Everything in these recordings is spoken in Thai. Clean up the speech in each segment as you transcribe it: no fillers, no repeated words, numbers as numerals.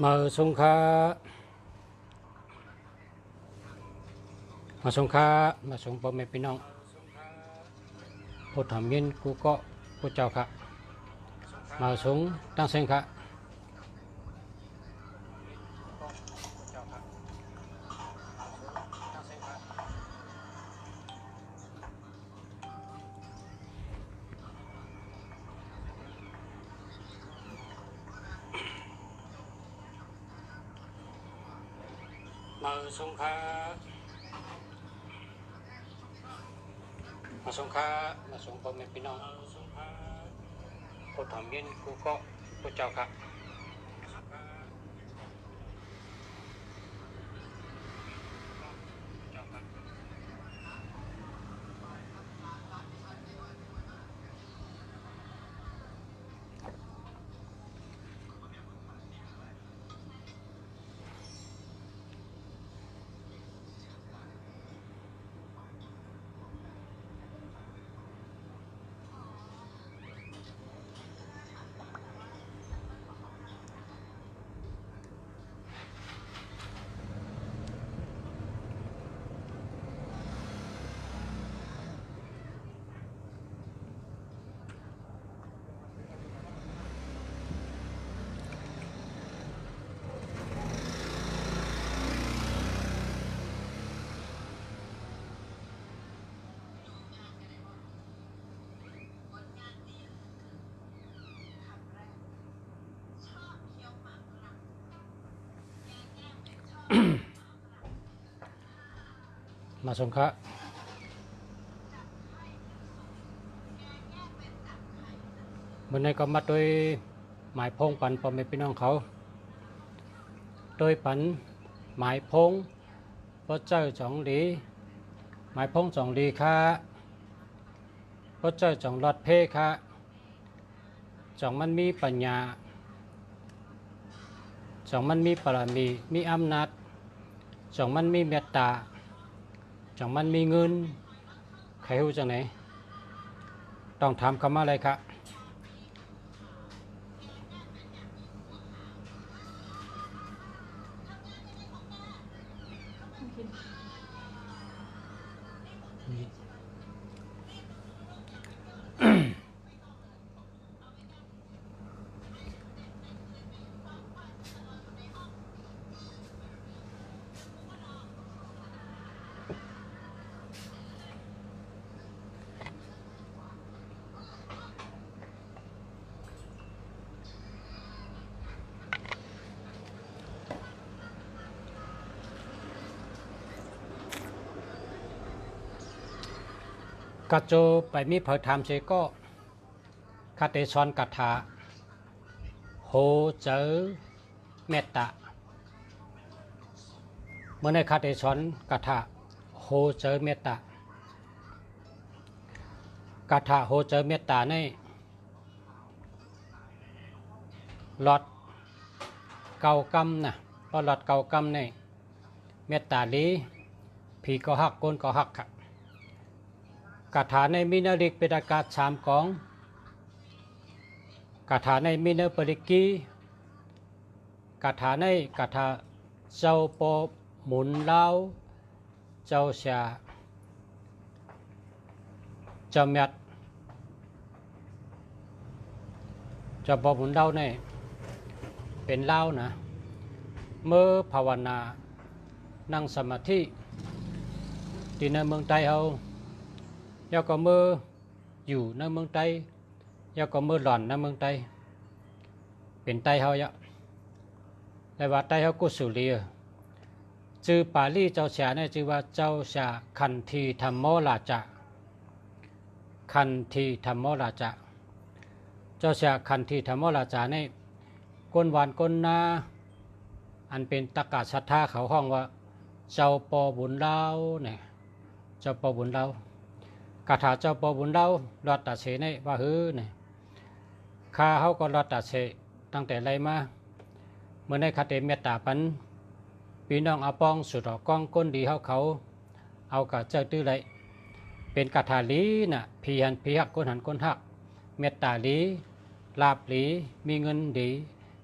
มาสงค้ามาสงค้ามาสงพ่อแม่พี่น้องผู้ทำยินกูก็ผู้เจ้าค่ะมาสงตั้งเส้นค่ะมาสงค้ามาสงค้ามาสงพ่อแม่พี่น้องผู้ทำยินกูก็ผู้เจ้าค่ะมาสงค้าเมื่อในก็มาโดยหมายพงปันพ่อแม่พี่น้องเขาโดยปันหมายพงพระเจ้าจองหลีหมายพงจองหลีค่ะพระเจ้าจองรอดเพค่ะจองมันมีปัญญาจองมันมีปรามีมีอำนาจจองมันมีเมตตาจองมันมีเงินใครรู้จังไหนต้องถามคำว่าอะไรครับกัจโจไปมีเผยธรรมเชก็คาเตชอนกัตถาโหเจอเมตตาเมื่อในคาเตชอนกัตถาโหเจอเมตตากัตถาโหเจอเมตตาในหลอดเก่ากรรมนะเพราะหลอดเก่ากรรมในเมตตาลีผีก็หักก้นก็หักค่ะคาถาในมินาริกเป็นอากาศสามกองคาถาในมินาปริกีคาถาในคาถาเจ้าปอหมุนเล้าเจ้าเสียเจ้าเม็ดเจ้าปอหมุนเล้าในเป็นเล้านะเมื่อภาวนานั่งสมาธิที่ในเมืองไทยเรายาก็มืออยู่ในเมืองไทยยาก็มือหล่อนในเมืองไทยเป็นไทยเขายะแต่ว่าไทยเขากุศลีชื่อปาลีเจ้าเสียเนี่ยชื่อว่าเจ้าเสียคันธีธรรมโมราชะคันธีธรรมโมราชะเจ้าเสียคันธีธรรมโมราชะเนี่ยก้นหวานก้นนาอันเป็นตะกาศรัทธาเขาห้องว่าเจ้าปอบุญเล่าเนี่ยเจ้าปอบุญเล่าคาถาเจ้าปอบุญเล่ารอดตัดเสในว่าฮือเนี่ยข้าเขาก็รอดตัดเสตั้งแต่ไรมาเมื่อในคาเตเมตตาปันพี่น้องอาปองสุดก้องก้นดีเขาเอากับเจ้าตื้อไรเป็นคาถาลีน่ะพีหันพีหักก้นหันก้นหักเมตตาลีลาบลีมีเงินดี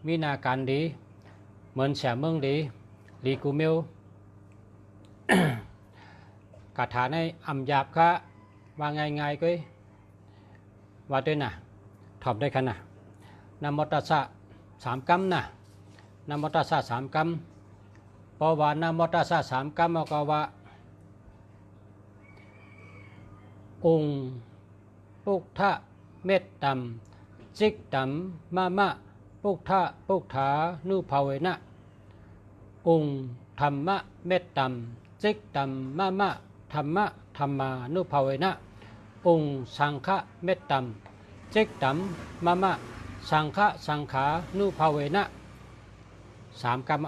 มีนาการดี เหมือนเสียเมืองลีกูเมล คาถาในอำหยาบค่ะว่าง่ายๆก็ว่าด้วยนะถอบได้ขนาดนโมตัสสะ3 กรรมนะนโมตัสสะ3 กรรมเพราะว่านโมตัสสะ3 กรรมก็ว่าองค์ปุกทะเมตตัมจิกตัมมะมะปุกทะปุกถานุภาเวนะองค์ธรรมะเมตตัมจิกตัมมะมะธรรมะธรรมานุภาเวนะองค์สังฆะเมตตัมจิกตัมมะมะสังฆะสังขานุภาเวนะ3 กรรม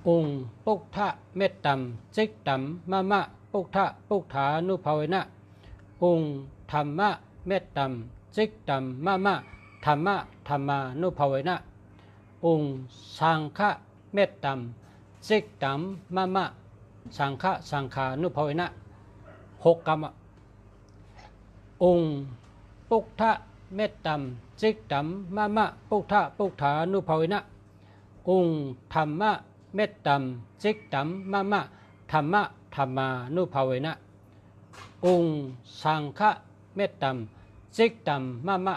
องค์ปุกทะเมตตัมจิกตัมมะมะปุกทะปุกถานุภาเวนะองค์ธรรมะเมตตัมจิกตัมมะมะธรรมะธรรมานุภาเวนะองค์สังฆะเมตตัมจิกตัมมะมะสังฆะสังขานุภาเวนะ6 กรรมองค์ปุกทะเมตตัมจิกตัมมะมะปุกทะปุกถานุภาเวนะองค์ธรรมะเมตตัมจิกตัมมะมะธรรมะธรรมานุภาเวนะองค์สังฆะเมตตัมจิกตัมมะมะ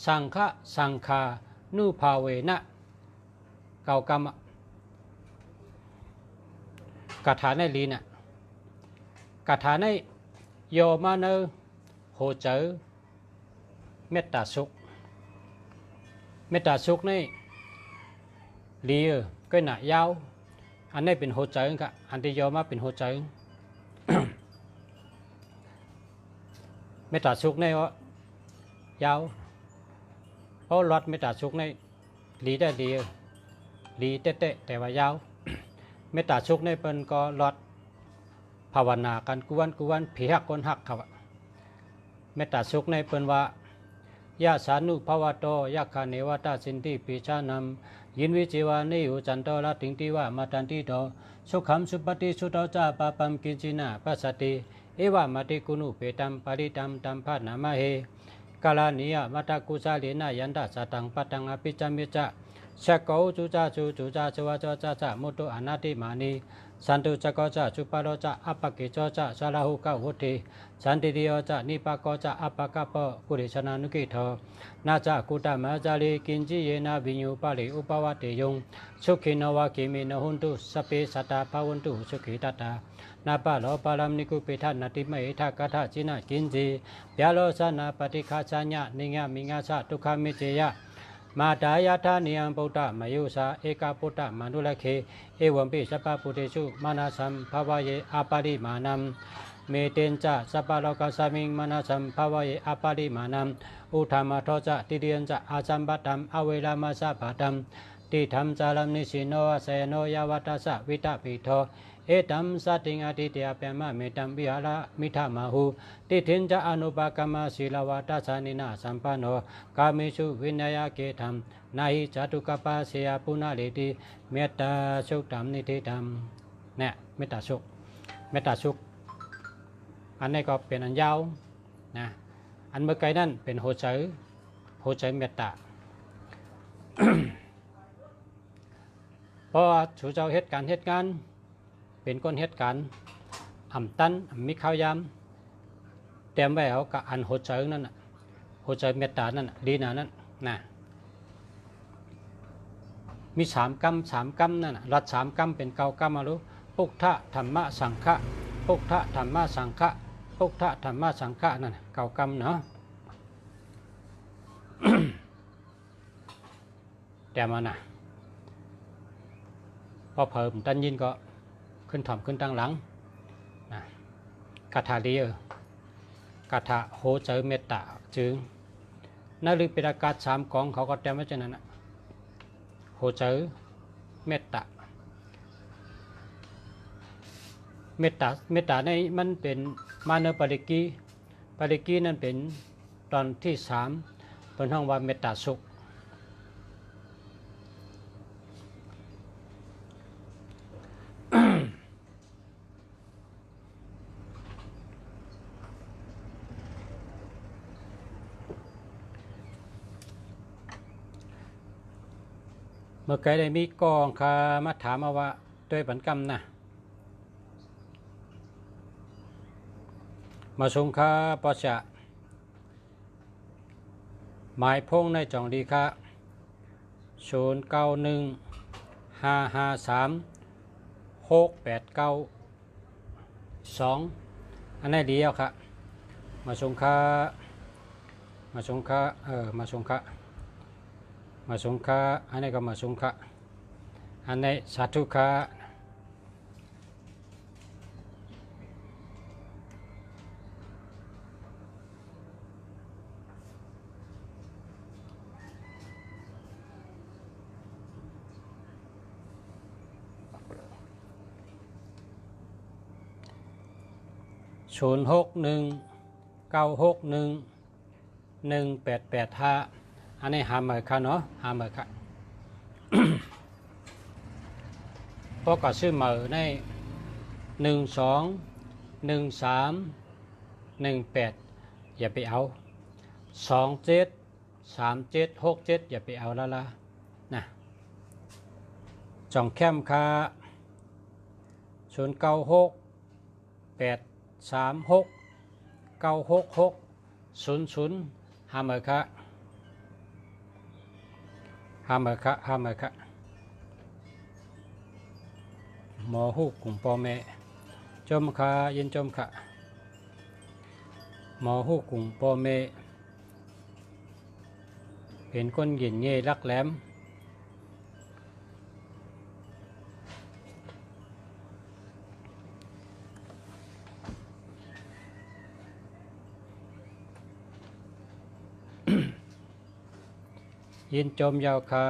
สังฆะสังขานุภาเวนะ9 กรรมคาถาในลีน่ะคาถาในโยมาเนโหเจอเมตตาสุขเมตตาสุขในลีก็หนายาวอันนี้เป็นโหเจอค่ะอันที่โยมาเป็นโหเจอเมตตาสุขในยาวเพราะรถเมตตาสุขในลีได้ลีเตะแต่ว่ายาวเมตตาสุขในเป็นก็รถภาวนากันกุวันผีหักคนหักครับเมตตาสุขในเป็นว่ายาสานุภาวโตยาคาเนวตาสินติปิชานำยินวิจิวานิอุจันโตละติงติวามาตันติโตสุขัมสุปฏิสุโตจาปาปัมกินจินาปัสสติเอวามาติกุนุเปตัมปริตัมตัมภานามาเฮกาลานิยมัตตากุสาเลนะยันตสัตังปัตังอภิจามิจะชักโกจุจาจวะจมุตุอนาติมานีสันตุจักโกจะจุปาโรจะอัปปะเกโจจะสาลาหุกะวุติสันติติโยจะนิปะโกจะอัปปะกะปะกุริชนานุกิโทนาจะกุตมะจาริกินจิเยนะวิญญูปะลิอุปวะเตยงสุขินวะกิมินหุนตุสเปสัตตาภวันตุสุขิตัตตานาปะโลปะลัมนิกุปิทันนติเมทะกะทะจินะกินจิยาโลสนะปฏิฆาสัญญะนิงะมิงะสะทุกขมิเจยะมาดายาธานิยมปุตตะมยุสาเอกปุตตะมนุลเคเอวัมปิสัพพพุทธิสุมานาสัมภวเยอาปาริมานัมเมเตนจะสัพพโลกัสสมิงมานาสัมภวเยอาปาริมานัมอุธรรมโทจะติเดียนจะอาสัมปัตตัมอเวลามาสะปัตตัมติธรรมจารัมนิสิโนเสโนยาวัตสะวิตาปิโทเอตัมสัตติงอติเตียเปมะเมตัมวิหาระมิธามาหูติถินจะอนุปากรรมศีลวัตสานินาสัมปันโนกามิสุวินัยเกธรรมนาหิจตุกปาเสียปุณาลิติเมตตาสุขธรรมนิธิธรรมเนี่ยเมตตาสุขอันนี้ก็เป็นอันยาวนะอันเมื่อไกลนั่นเป็นโหเฉยเมตตา เพราะชูเจ้าเหตุการณ์เป็นก้นเหตุการณ์อ่ำตันมีข้าวยามเตรียมไว้เอากับอันโหเฉยนั่นโหเฉยเมตตานั่นดีนานั่นนะมี3 กรรมนั่นรัด3 กรรมเป็น9 กรรมมารู้ปุกทะธรรมะสังฆะปุกทะธรรมะสังฆะปุกทะธรรมะสังฆะนั่น9 กรรมเนาะ แต่มานะพอเพิ่มตันยินก็ขึ้นถ่อมขึ้นตั้งหลังนะคาถาดีคาถาโหเจอเมตตาจึงนั่นหรือเป็นอากาศ3 กองเขาก็เต็มไว้ฉะนั้นนะโหเจอเมตตาในมันเป็นมาเนปริกีนั่นเป็นตอนที่3เป็นห้องว่าเมตตาสุข เมื่อไกได้มีกองคามาถามมาว่าด้วยปันกำนะมาสงคาปอชะหมายพงในจ่องดีค่ะ0915536892อันนี้เดียวค่ะมาสงคามาสงคามาสงคามาสงคาอันนี้ก็มาสงคาอันนี้สาธุค่ะ0619611885อันนี้หาเหมือนค่ะเนาะหาเหมือนค่ะพวกก็ซื้อเหมือใน121318อย่าไปเอา273767อย่าไปเอาแล้วล่ะนะจ่องแคมค่ะ0968369660หาเหมือนค่ะหาเหมือนค่ะหาเหมือนค่ะหมอฮูกกลุ่มพ่อแม่จมค่ะยินจมค่ะหมอฮูกกลุ่มพ่อแม่เป็นคนหยินเย่รักแหลมยินจมยาวค่ะ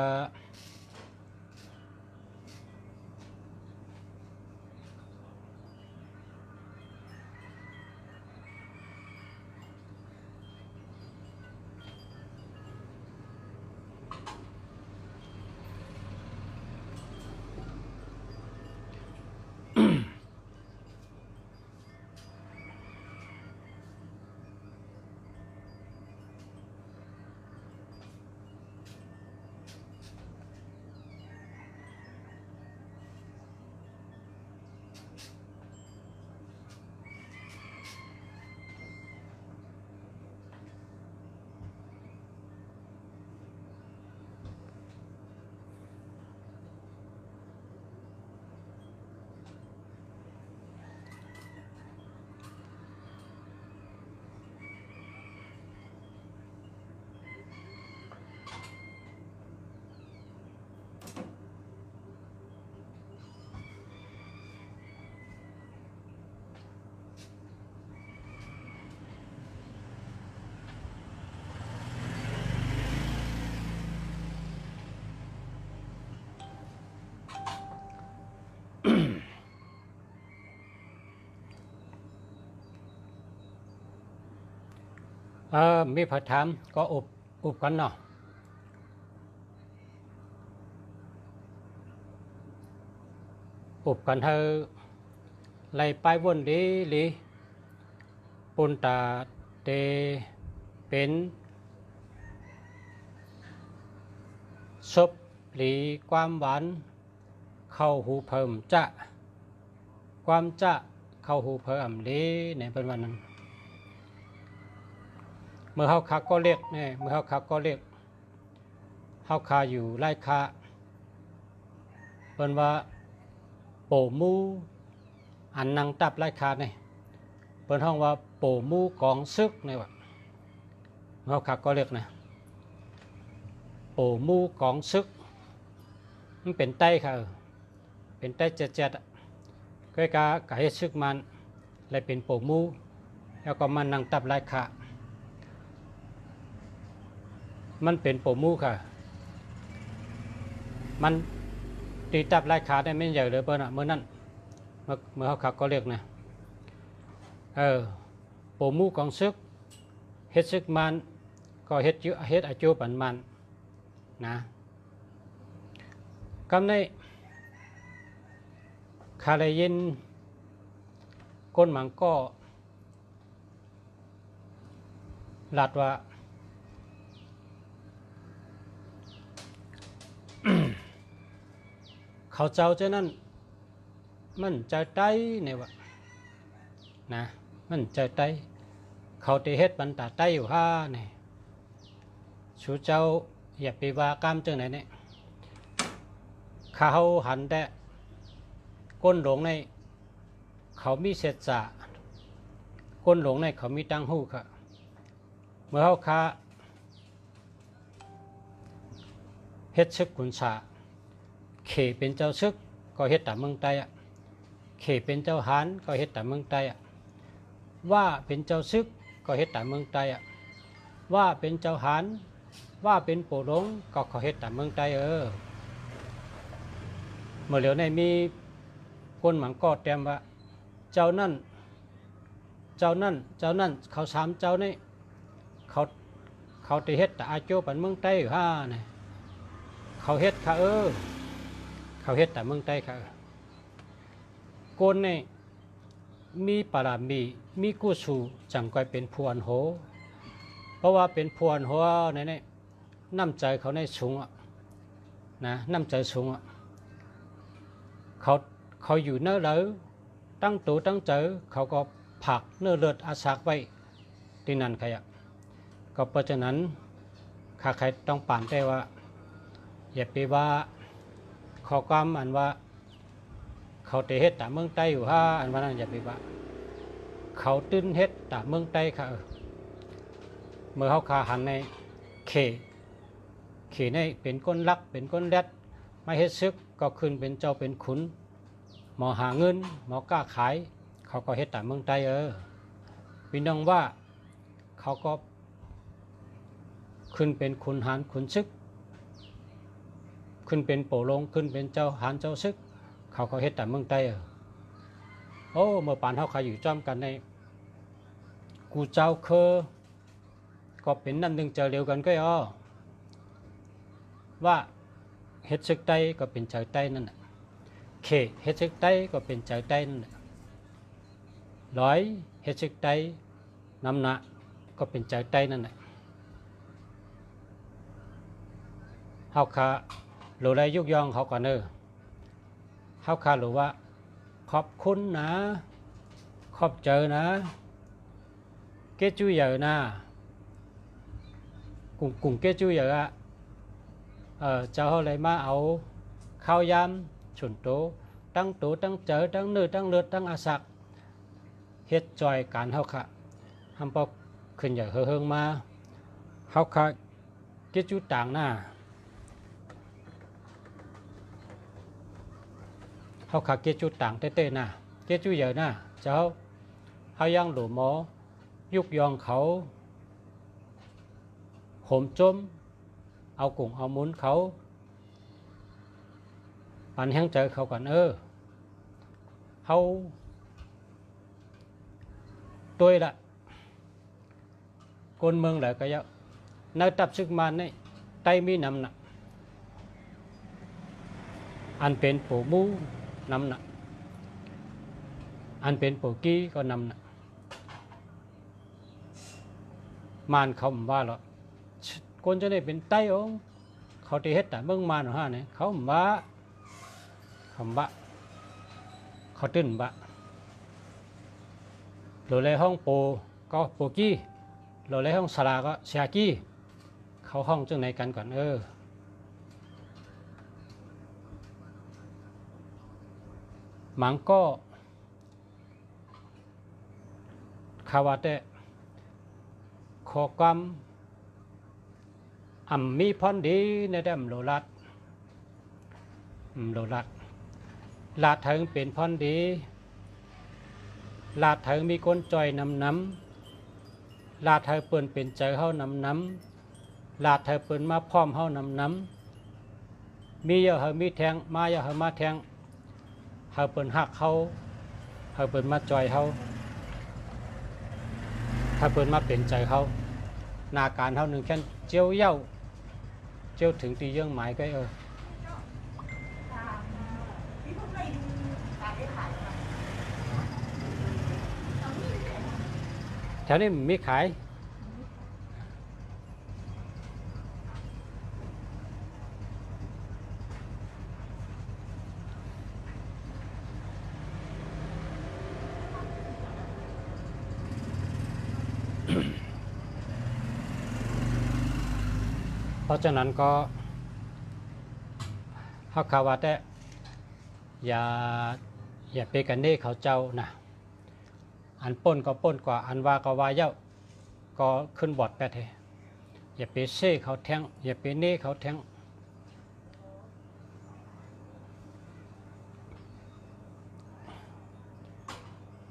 มีผัดถามก็อุบกันเนาะอุบกันเธอไล่ไปวนดีหรือปุนตาเตเป็นซบหรือความหวานเข้าหูเพิ่มจะความจะเข้าหูเพิ่มหรือในเป็นวันนั้นเมื่อเฮาคักก็เรียกเนี่ยเมื่อเฮาคักก็เรียกเฮาคาอยู่ไล่คาเป็นว่าโปมูอันนังตับไล่คาเนี่ยเป็นห้องว่าโปมูกองซึกเนี่ยว่าเฮาคักก็เรียกนะโปมูกองซึกมันเป็นไต้ค่ะเป็นไต้เจ็ดก็กะให้ซึกมันเลยเป็นโปมูแล้วก็มันนังตับไล่คามันเป็นโปมูค่ะมันตีตับไล่ขาได้ไม่ใหญ่เลยเปิ้ลอ่ะเมื่อนั้นเมื่อเขาขับก็เรียกนะโปมูกองซึกเฮ็ดซึกมันก็เฮ็ดอาจูปันมันนะคำนี้คาเลยินก้นหมังก็หลัดว่า เขาเจ้าเจ้านั้นมันใจใต้เนี่ยวะนะมันใจใต้เขาตีเฮ็ดปันตาใต้อยู่ห้าเนี่ยชูเจ้าอย่าไปว่ากามจังไหนเนี่ยเขาหันแต่ก้นหลงในเขามีเศษจ่าก้นหลงในเขามีตังหูค่ะเมื่อเขาค้าเฮ็ดซึกขุนชาเขเป็นเจ้าซึกก็เฮ็ดตามเมืองใต้อะเขเป็นเจ้าหานก็เฮ็ดตามเมืองใต้อะว่าเป็นเจ้าซึกก็เฮ็ดตามเมืองใต้อะว่าเป็นเจ้าหานว่าเป็นโปหลงก็เขาเฮ็ดตามเมืองใต้เมื่อเหลียวในมีคนหมังก็เตรียมว่าเจ้านั่นเจ้านั่นเจ้านั่นเขาสามเจ้านี่เขาตีเฮ็ดแต่อาโจปันเมืองใต้อยู่ห้าเนี่ยเขาเฮ็ดค่ะเขาเฮ็ดแต่เมืองใต้ค่ะคนนี่มีปรามีกุศลจังก้อยเป็นพวนโหเพราะว่าเป็นพวนโหในน้ำใจเขาในสูงนะน้ำใจสูงเขาอยู่เนื้อเหลอตั้งตัวตั้งใจเขาก็ผักเนื้อเลือดอาศักไว้ที่นั่นใครก็เพราะฉะนั้นข้าใครต้องป่านได้ว่าอย่าไปว่าขอความอันว่าเขาเตะเฮ็ดแต่เมืองใต้อยู่ห้าอันว่านั้นอย่าไปว่าเขาตื้นเฮ็ดแต่เมืองใต้ค่ะเมื่อเขาขาหันในเขในเป็นก้นลักเป็นก้นแรดไม่เฮ็ดซึกก็ขึ้นเป็นเจ้าเป็นขุนหมอหาเงินหมอกล้าขายเขาก็เฮ็ดแต่เมืองใต้พี่น้องว่าเขาก็ขึ้นเป็นขุนหารขุนซึกขึ้นเป็นโปหลงขึ้นเป็นเจ้าหารเจ้าซึกเขาเฮ็ดแต่เมืองใต้โอ้เมื่อปานเขาขายอยู่จ้อมกันในกูเจ้าก็เป็นนั่นหนึ่งเจอเร็วกันก็ว่าเฮ็ดซึกใต้ก็เป็นใจใต้นั่นเขเฮ็ดซึกใต้ก็เป็นใจใต้นั่นร้อยเฮ็ดซึกใต้น้ำหนักก็เป็นใจใต้นั่นแหละเขาขาหรืออะไรยุกยองเขาก่อนเขาขาหรือว่าขอบคุณนะขอบเจอนะเกจูเยอะนะcùngเกจูเยอะเจ้าอะไรมาเอาข้าวยำฉุนโตตั้งโตตั้งเจอตั้งเนื้อตั้งเลือดตั้งอาศักเฮ็ดจอยการเขาขาทำปอกขึ้นใหญ่เฮิงมาเขาขาเกจูต่างหน้าเขาขาเกจูต่างเต้ๆนะเกจูเยอะนะเจ้าเขายังหลูหมอยุกยองเขาโหมจมเอากุ้งเอามุนเขาปันแห้งเจอเขาก่อนเขาตัวละคนเมืองlạiก็เยอะnơi tập sức man này tay mi nằm nè anhเป็นปูมูนำน่ะอันเป็นปูกี้ก็นำน่ะมานเขาว่าหรอคนจะได้เป็นไต้องเขาตีเฮ็ดแต่เมืองมานหรอฮะเนี่ยเขาว่าเขาตื่นบะหรือในห้องปูก็ปูกี้หรือในห้องสลาก็เสียกี้เขาห้องจังไหนกันก่อนหมังก็ข่าวแต่ขอความมีพรดีในแดมโลลัดลาดถึงเป็นพรดีลาดถึงมีก้นจอยน้ำลาดถึงเปิ้นเป็นใจเฮาน้ำลาดถึงเปิ้นมาพร้อมเฮาน้ำมีเยอะเฮามีแทงมาเยอะเฮามาแทงเฮาเปิ้นหักเฮาเปิ้นมาจอยเฮาถ้าเปิ้นมาเป็นใจเฮานาการเฮาหนึ่งแค่เจียวเย้าเจียวถึงตีเยื่องหมายก็แถวนี้มีขาย ราะฉะนั้นก็เขาข่าวว่าแต่อย่าไปกันเน่เขาเจ้านะอันป้นก็ป้นกว่าอันว่าก็ว่าเย้าก็ขึ้นบอดแปดเถอย่าไปเซ่เขาแทงอย่าไปเน่เขาแทง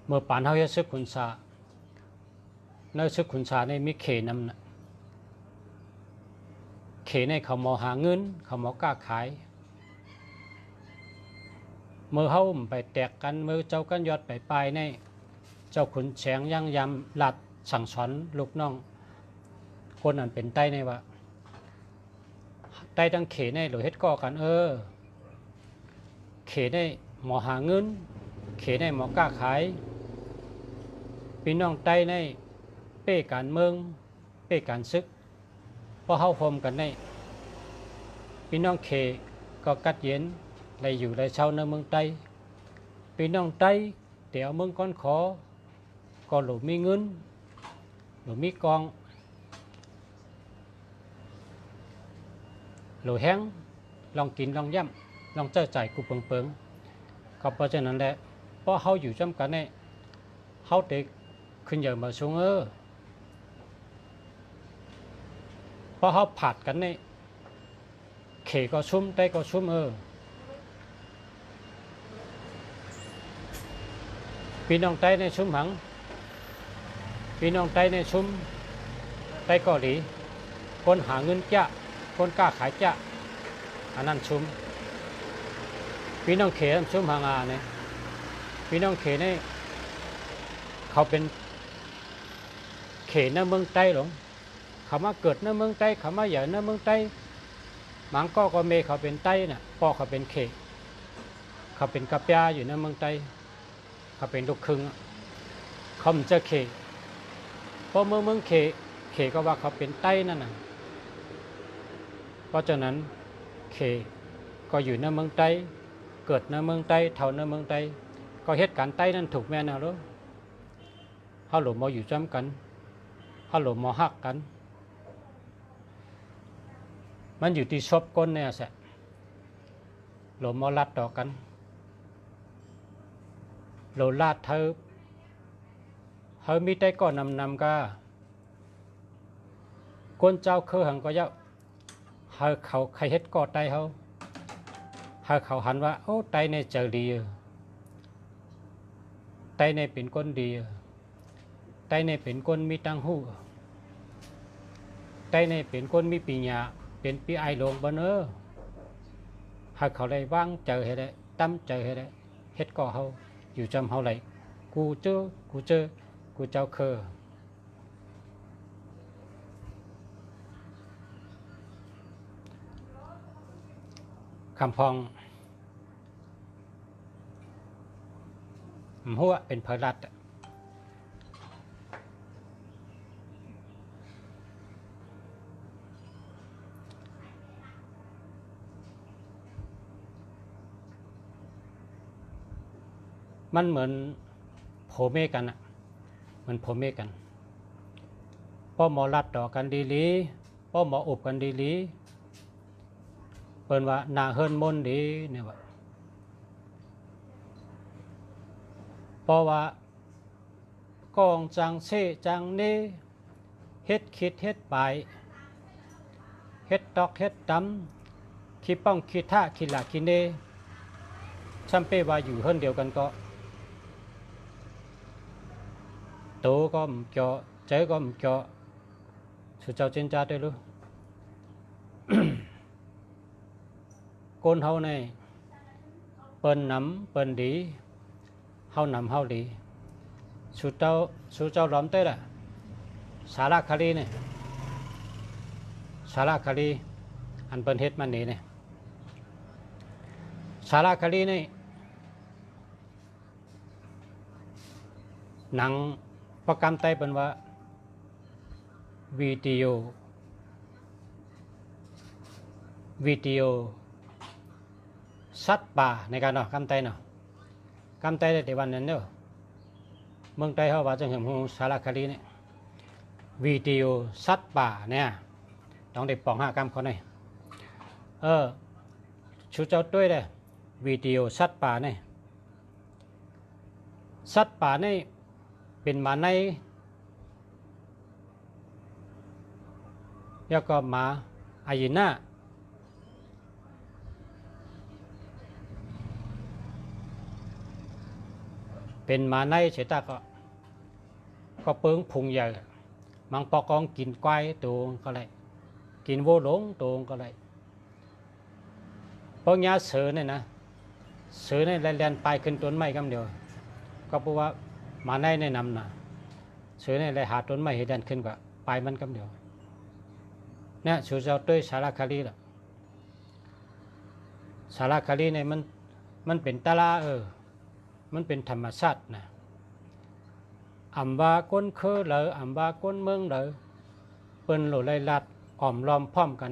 เมื่อป่านเขาจะซึกขุนซาในซึกขุนซาในมีเขนำนะเขในเขาหมอหาเงินเขาหมอกล้าขายเมื่อเขาไปแตกกันเมื่อเจ้ากันยอดไปปลายในเจ้าขุนแฉงย่างยำหลัดสั่งสอนลูกน้องคนอันเป็นใต้ในว่าใต้ทั้งเขในหรือเฮ็ดก่อกันเขในหมอหาเงินเขในหมอกล้าขายพี่น้องใต้ในเป้การเมืองเป้การซึกพอเข้าโฮมกันในพี่น้องเขก็กัดเย็นไรอยู่ไรเช่าในเมืองใต้พี่น้องใต้เดี๋ยวเมืองก้อนขอก็หลุมีเงินหลุมีกองหลุแห้งลองกินลองย่ำลองเจ้าใจกูเปิงก็เพราะฉะนั้นแหละเพราะเขาอยู่จำกันในเขาเด็กขึ้นเยอะมาสูงเพราะเขาผัดกันในเขก็ชุ่มได้ก็ชุ่มพี่น้องใต้ในชุ่มหังพี่น้องใต้ในชุ่มใต้เกาหลีคนหาเงินจ้าคนกล้าขายจ้าอันนั้นชุ่มพี่น้องเขชุ่มหางาเนี่ยพี่น้องเขในเขาเป็นเขในเมืองใต้หรอเขามาเกิดในเมืองใต้เขามาใหญ่ในเมืองใต้หมังก็เมเขาเป็นใต้น่ะพ่อเขาเป็นเขเขาเป็นกัปยาอยู่ในเมืองใต้เขาเป็นลูกครึ่งเขามันจะเขเพราะเมืองเขก็ว่าเขาเป็นใต้นั่นน่ะเพราะฉะนั้นเขก็อยู่ในเมืองใต้เกิดในเมืองใต้เท่าในเมืองใต้ก็เหตุการณ์ใต้นั่นถูกแม่นะรู้เขาหลบมาอยู่จำกันเขาหลบมาหักกันมันอยู่ที่ชอบก้นเนี่ยแสะหลบมาลัดต่อกันโลลาดเธอมีได้ก่อนนำก็ก้นเจ้าคือหังก็เยอะเขาใครเฮ็ดก่อไตเขาหันว่าโอ้ไตในเจอดีไตในเป็นก้นดีไตในเป็นก้นมีตังหูไตในเป็นก้นมีปีญาเป็นปีไอลงบนให้เขาได้ว่างเจอให้ได้ตั้มเจอให้ได้เฮ็ดก่อเขาอยู่จำเขาไหลกูเจ้าคือคำพองหัวเป็นเพลัดมันเหมือนโผเมกันอ่ะมันโผเมกันป้อหมอรัดต่อกันดีลีป้อหมออบกันดีลีเปิ้นว่านาเฮิรนมนดีเนี่ยว่าเพราะว่ากองจังเซจังเนเฮ็ดคิดเฮ็ดไปเฮ็ดตอกเฮ็ดตำคิดป้องคิดท่าคิดหลักคิดเนช่ำเป้ว่าอยู่เฮิรนเดียวกันก็โตก็มเจาะใจก็มเจาะสุเจ้าเจนจ้าได้รู้คนเฮาในเปิ้นนำเปิ้นดีเฮานำเฮาดีสุเจ้าล้อมเต้ละสาระคดีเนี่ยสาระคดีอันเปิ้นเฮ็ดมันนี่เนี่ยสาระคดีนี่หนังประกรรมไตเป็นว่าวิดีโอสัตว์ป่าในการเนาะกำไตเนาะกำไตในแต่วันนั้นเนาะเมืองไทยเขาว่าจะเห็นสารคดีเนี่ยวิดีโอสัตว์ป่าเนี่ย ต้องได้ปอง5 กรัมเขาเนี่ยชูเจ้าด้วยเลยวิดีโอสัตว์ป่าเนี่ยสัตว์ป่าเนี่ยเป็นหมาในแล้วก็หมาอายีน่าเป็นหมาในเฉตาก็เปิ้งพุงใหญ่มังปอกองกินควายตัวก็เลยกินโวหลงตัวก็เลยเพราะงี้เสือเนี่ยนะเสือเนี่ยแลนไปขึ้นต้นไม้คำเดียวก็เพราะว่าหมาในแนะนำนะเสือเนี่ยเลยหาต้นไม้ให้ดันขึ้นกว่าไปมันคำเดียวเนี่ยชูเจ้าด้วยสารคดีล่ะสารคดีเนี่ยมันเป็นตลามันเป็นธรรมชาตินะอัมบาก้นเคอเลยอัมบาก้นเมืองเลยเปิ้นหลุดเลยลัดอ่อมล้อมพร้อมกัน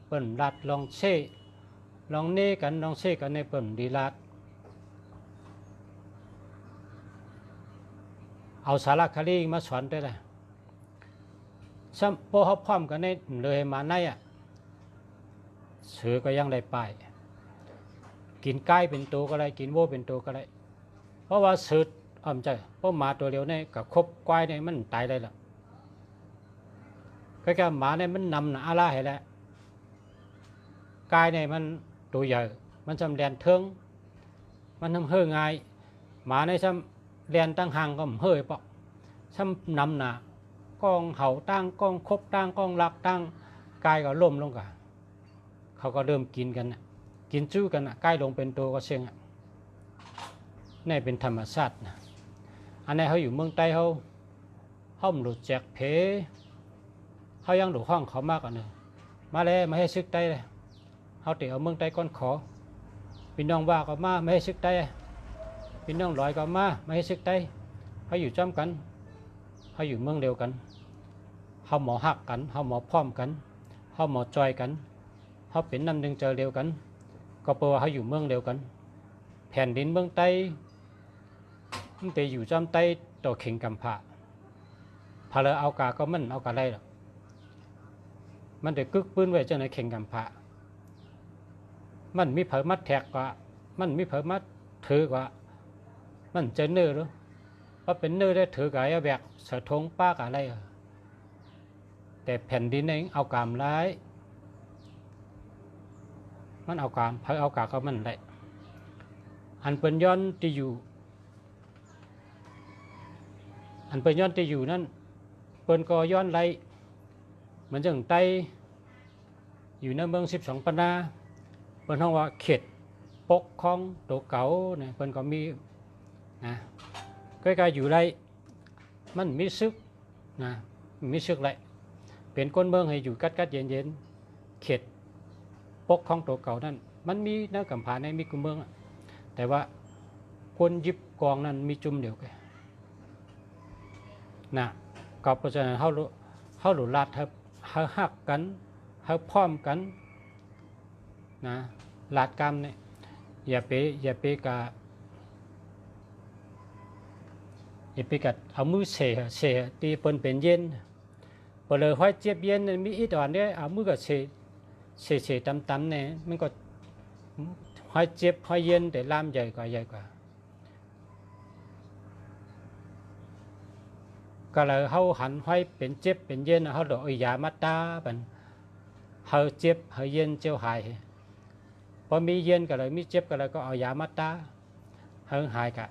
เปิ้นลัดลองเช่ลองเน่กันลองเช่กันในเปิ้นดีลัดเอาสารคดีมาสอนได้เลยซ้ำพอเขาพร้อมกันในเลยมาในเสือก็ยังได้ไปกินไก่เป็นตัวก็ได้กินโวเป็นตัวก็ได้เพราะว่าสืดใจเพราะหมาตัวเดียวเนี่ยกับคบควายเนี่ยมันตายเลยล่ะก็แค่หมาเนี่ยมันนำหนาอะไรให้แล้วกายเนี่ยมันตัวใหญ่มันจำแดนเทิงมันทำเฮ่อง่ายหมาในซ้ำแดนตั้งห่างก็เฮ่อปะซ้ำนำหนากองเห่าตั้งกองคบตั้งกองหลักตั้งกายก็ล่มลงกันเขาก็เริ่มกินกันกินจู้กันใกล้ลงเป็นตัวก็เชียงนี่เป็นธรรมชาตินะอันนี้เขาอยู่เมืองใต้เขาหลุดแจกเพเขายังหลุดห้องเขามากกว่านึงมาเลยมาให้ซึกใต้เลยเขาเตะเอาเมืองใต้ก้อนขอพี่น้องว่าก็มาไม่ให้ซึกใต้พี่น้องลอยก็มาไม่ให้ซึกใต้เขาอยู่จ้ำกันเขาอยู่เมืองเดียวกันเขาหมอหักกันเขาหมอพร้อมกันเขาหมอจอยกันเขาเป็นน้ำหนึ่งเจอเดียวกันก็แปลว่าเขาอยู่เมืองเดียวกันแผ่นดินเมืองใต้มันไปอยู่จำใต้ต่อเข่งกำผาพาเลเอากาก็มันเอากาได้หรอกมันจะกึกปืนไว้เจ้าในเข่งกำผามันมีเผยมัดแทกกว่ามันมีเผยมัดถือกว่ามันจะเนื้อหรือว่าเป็นเนื้อได้ถือกับไอ้แบกเสือทงป้ากอะไรแต่แผ่นดินเองเอากามร้ายมันเอากามเผยเอากาก็มันได้อันเป็นย้อนที่อยู่อันเป็นย้อนที่อยู่นั่นเป็นก็ย้อนไรเหมือนจังไตอยู่ในเมือง12 ปันนาเป็นห้องว่าเขตปกครองตัวเก่าเนี่ยเป็นก็มีนะใกล้ๆอยู่ไรมันมีซึกนะมีซึกไรเป็นก้นเมืองให้อยู่กัดเย็นเขตปกครองตัวเก่านั่นมันมีนักกำพร้าในมีกุมเมืองแต่ว่าคนยิบกองนั้นมีจุ่มเดียวกันนะก็เพราะฉะนั้นเขาหลุดลาดเขาหักกันเขาพร้อมกันนะลาดกรรมเนี่ยอย่าไปกับเอามือเสตีเปิ้นเป็นเย็นพอเลยห้อยเจ็บเย็นมีอีตอนนี้เอามือกับเสตำเนี่ยมันก็ห้อยเจ็บห้อยเย็นแต่ลามใหญ่กว่าก็เลยเขาหันห้อยเป็นเจ็บเป็นเย็นเขาโดนยามาตาเป็นเขาเจ็บเขาเย็นเจ้าหายพอมีเย็นก็เลยมีเจ็บก็เลยก็เอายามาตาเขาหายกัน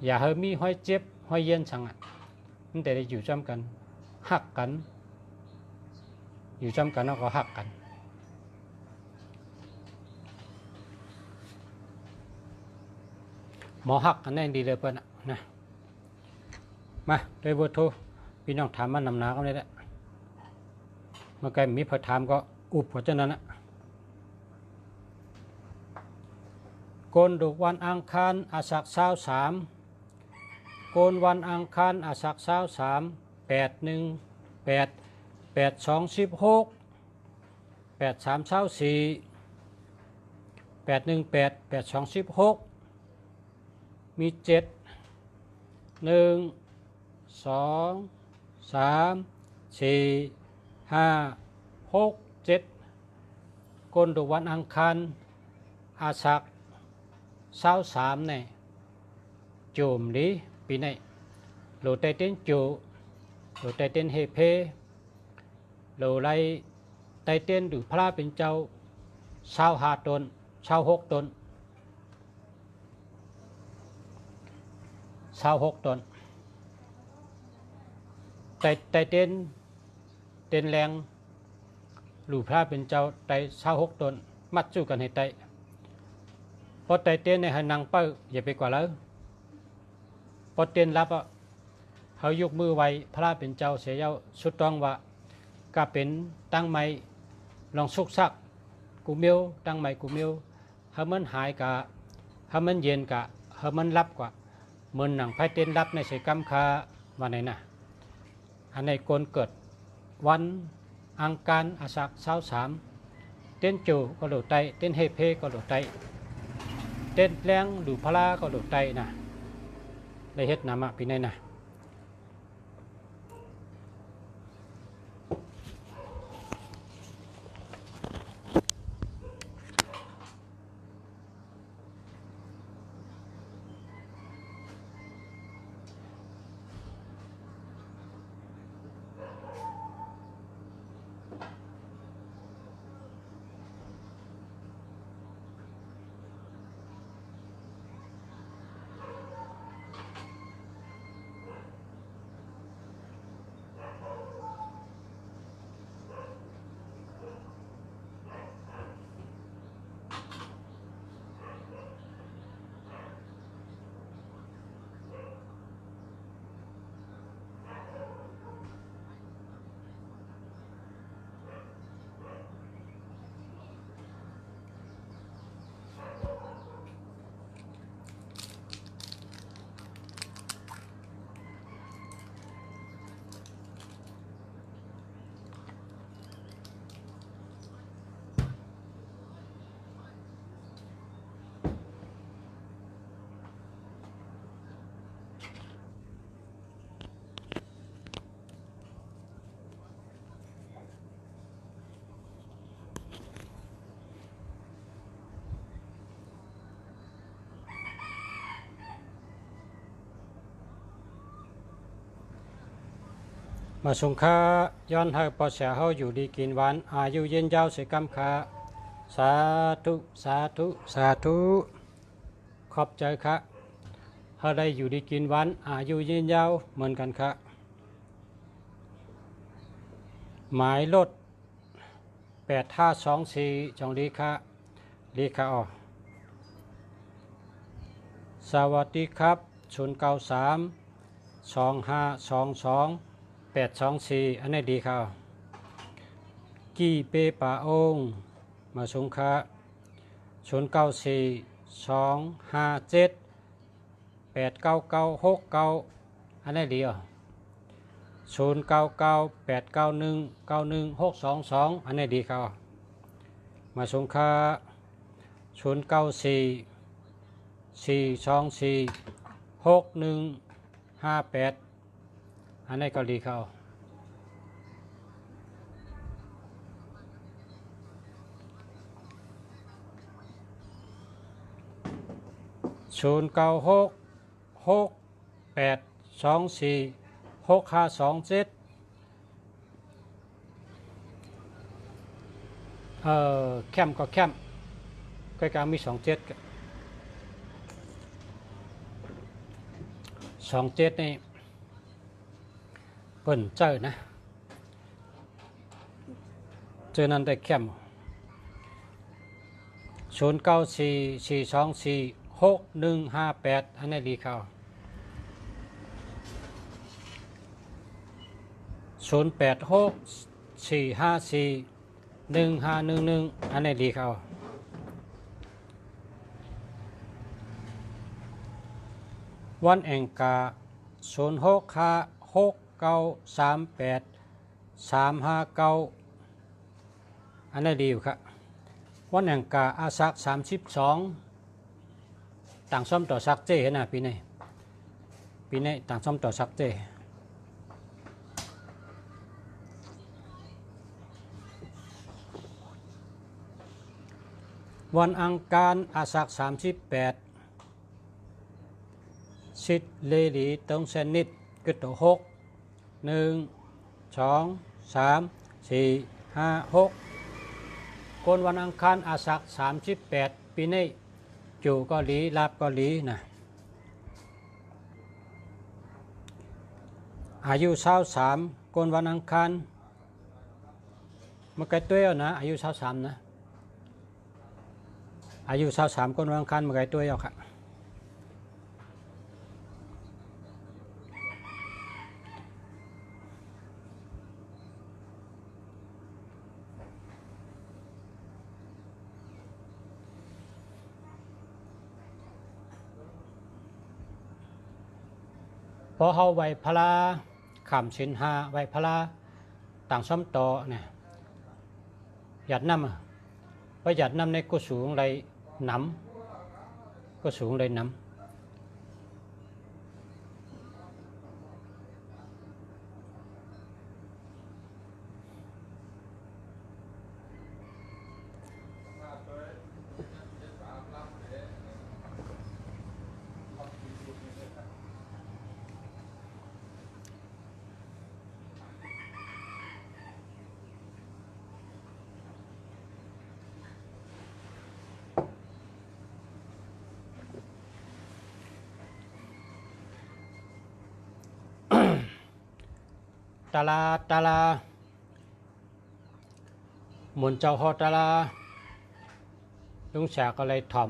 อย่าเขามีห้อยเจ็บห้อยเย็นสั่งมันแต่ได้อยู่จ้ำกันหักกันอยู่จ้ำกันแล้วก็หักกันหมอหักกันแน่ดีเลยเพื่อนนะมาได้บทโทรพี่น้องถามมันนำหนากันเลยแหละเมื่อไกลมีพอถามก็อุบเพราะฉะนั้นนะโกนดุวันอังคารอาสัก23โกนวันอังคารอาสัก23 818 8216 8324 818 8216มี7 1 2 3 4 5 6 7ก้นดูวันอังคารอาสัก23เนี่ยโจมดีปีนี้โลไตเต้นโจโลไตเต้นเฮเพโลไลไตเต้นดูพระเป็นเจ้า25 ตน26 ตน26 ตนไตเต้นแรงหลูพระเป็นเจ้าไต26 ตนมัดสู้กันให้ไตพอไตเต้นในหันนังเป้าอย่าไปกว่าแล้วพอเต้นรับเขายกมือไว้พระเป็นเจ้าเสียเจ้าสุดต้องว่าก็เป็นตั้งไม้ลองสุกซักกูเมียวตั้งไม้กูเมียวให้มันหายกะให้มันเย็นกะให้มันรับกว่าเหมือนหนังไพ่เต้นรับในเสกรรมคาวันไหนนะอันในกลเกิดวันอังคารอาสัก23เต้นโจก็โหลดไตเต้นเฮเพก็โหลดไตเต้นแรงดูพลาก็โหลดไตนะได้เฮ็ดนามะปีไหนนะมาสงค้าย้อนให้ปอเสียเฮาอยู่ดีกินหวานอายุยืนยาวเสกรรมคาสาธุสาธุสาธุขอบใจค่ะเฮาได้อยู่ดีกินหวานอายุยืนยาวเหมือนกันค่ะหมายรถ8524จองดีค่ะดีค่ะอ๋อสวัสดีครับ093 2522 824อันนี้ดีครับกี่เปป่าองค์มาสงค้า094 257 89969อันนี้ดีอ่ะ099 891 91622อันนี้ดีครับมาสงค้า094 424 6158อันนี้ก็ดีเขา096 6824 6527แคมก็แคมใกล้ๆมี27นี่เปิ่นเจอนะเจอนั้นได้แคม094 424 6158อันนี้ดีเขา086 454 1511อันนี้ดีเขาวันแองกา065 6938 359อันนี้ดีอยู่ครับวันแห่งกาอาสัก32ต่างซ่อมต่อซักเจ้เห็นนะปีนี้ต่างซ่อมต่อซักเจ้ วันอังคารอาสัก38สิทธิ์เลดีตรงเซนนิดกึศตัว6 1 2 3 4 5 6คนวันอังคารอาสัก38ปีนี้จู่เกาหลีลาบเกาหลีนะอายุ23คนวันอังคารมาไกลตัวนะอายุ23นะอายุ23คนวันอังคารมาไกลตัวค่ะพอเขาไหวพระขำสินหาไหวพระต่างซ้ำต่อเนี่ยหยัดน้ำประหยัดน้ำในกุสูงไรน้ำกุสูงไรน้ำตาลาหมุนเจ้าฮอตาลาลุงแสกอะไรถ่อม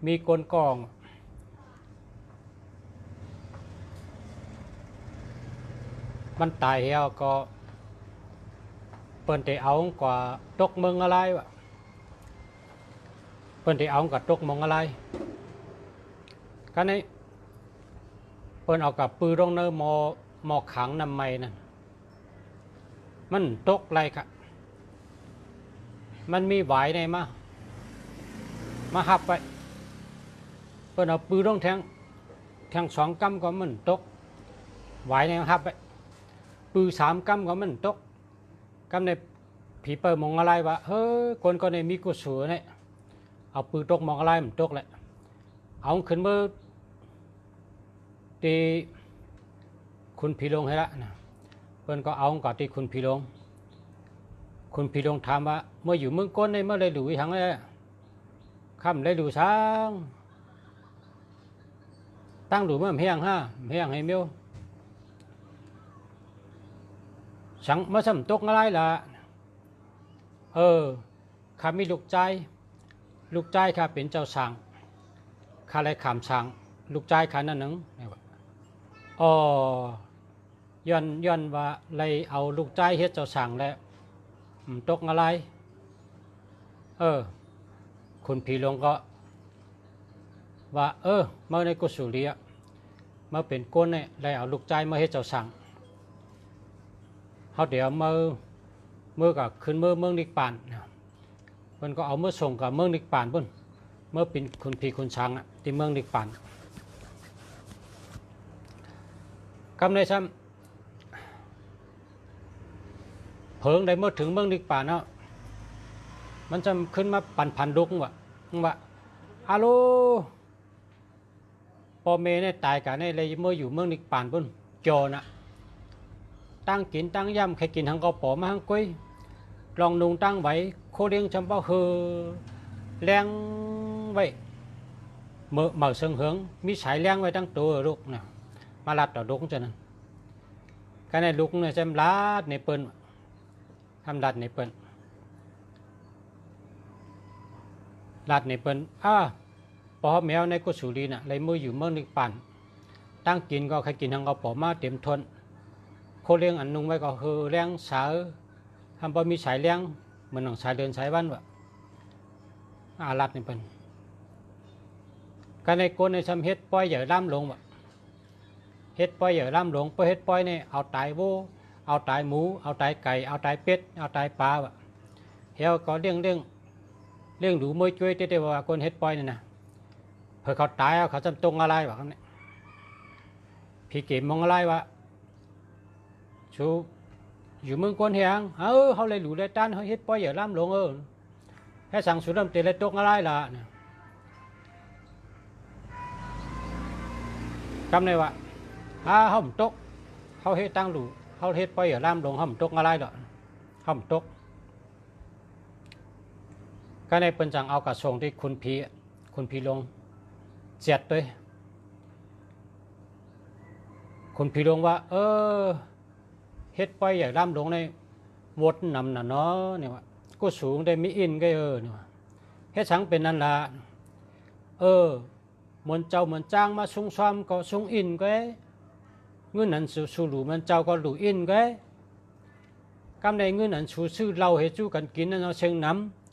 มีกลกองมันตายเหี่ยวก็เปิ้นได้เอากว่าตกเมืองอะไรวะเปิ้นได้เอากับตกเมืองอะไรก็ในเปิ้นเอากับปืนลงเนื้อมอขังนำไม่นั่นมันตกไรค่ะมันมีไหวในมาหับไปเปิ้นเอาปืนลงแทง2 กำก็มันตกไหวในหับไปปืน3 กำก็มันตกกำในผีเปิดมองอะไรวะเฮ้ยคนก็ในมีกุศลเนี่ยเอาปืนตกมองอะไรมันตกแหละเอาขึ้นมือที่คุณพีลงให้ละนะเพิ่นก็เอาก่อนที่คุณพีลงถามว่าเมื่ออยู่เมืองก้นในเมื่อไรดูทั้งเลยค่ำเลยดูช้างตั้งดูเมื่อเพียงให้เมียวสังมาสัมตกอะไรล่ะข้ามีลูกใจข้าเป็นเจ้าสั่งข้าเลยขำสั่งลูกใจข้านั่นหนึ่งย้อนว่าเลยเอาลูกใจเฮ็ดเจ้าสั่งแล้วตกอะไรคุณพีลงก็ว่าเมื่อในกุศลีเมื่อเป็นก้นเนี่ยเลยเอาลูกใจมาเฮ็ดเจ้าสั่งเขาเดี๋ยวมือกับขึ้นเมืองนิกปานเพิ่นก็เอาเมื่อส่งกับเมืองนิกปานเพิ่นเมื่อเป็นคุณพีคุณช้างที่เมืองนิกปานคำในซ้ำเพิงได้เมื่อถึงเมืองนิกปานเนาะมันจะขึ้นมาพันดุกว่าฮัลโหลพอเมย์เนี่ยตายกันเนี่ยเลยเมื่ออยู่เมืองนิกปานเพิ่นโจนะตั้งกินตั้งย่ำใครกินทั้งกระป๋อมาทั้งกุ้ยลองนุงตั้งไว้โคเลี้ยงจำเป้าแรงไว้เมื่อเสงเหิงมีสายแรงไว้ตั้งตัวลูกนะมาลัดต่อลูกจะนั่นการในลูกเนี่ยจำลัดในเปิ้นทำลัดในเปิ้นลัดในเปิ้นพอแมวในกุศลีน่ะเลยมืออยู่เมืองนิกปันตั้งกินก็ใครกินทั้งกระป๋อมาเต็มทนโคเลี้ยงอันนุ่งไว้ก็แรงสาวทำพอมีสายแรงเหมือนหนังสายเดินสายวันวะลัดในเปิ้นการในโกนในซ้ำเฮ็ดปล่อยใหญ่ล่ำลงวะเฮ็ดปล่อยใหญ่ล่ำลงเพื่อเฮ็ดปล่อยเนี่ยเอาตายโวเอาตายหมูเอาตายไก่เอาตายเป็ดเอาตายปลาวะเฮียก็เลี้ยงดูมวยช่วยเต้ๆว่าคนเฮ็ดปล่อยนี่นะเพื่อเขาตายเขาจำตรงอะไรวะครับเนี่ยพี่เก็บมองอะไรวะชู อยู่เมืองกวนเฮียงเขาเลยหลูเลยต้านเขาเฮ็ดป้อยอย่าล่ำลงให้สั่งสุดลำเตเลยตกอะไรล่ะกำในว่าเขาไม่ตกเขาเฮ็ดตั้งหลูเขาเฮ็ดป้อยอย่าล่ำลงเขาไม่ตกอะไรหรอกเขาไม่ตกก็ในเป็นจังเอากระทรวงที่คุณพีลงเจ็ดด้วยคุณพีลงว่าเฮ็ดป้อยอย่าล่ำลงในวดนำน่ะเนาะเนี่ยว่าก็สูงได้มีอินก็เนี่ยว่าเฮ็ดสังเป็นนั่นละเหมือนเจ้าเหมือนจ้างมาซุ่งซ้อมก็ซุ่งอินก็เงินนั้นสู่หลูมันเจ้าก็หลูอินก็กำในเงินนั้นสู่ซื้อเหล้าให้จู้กันกินนั่นเอาเชิงน้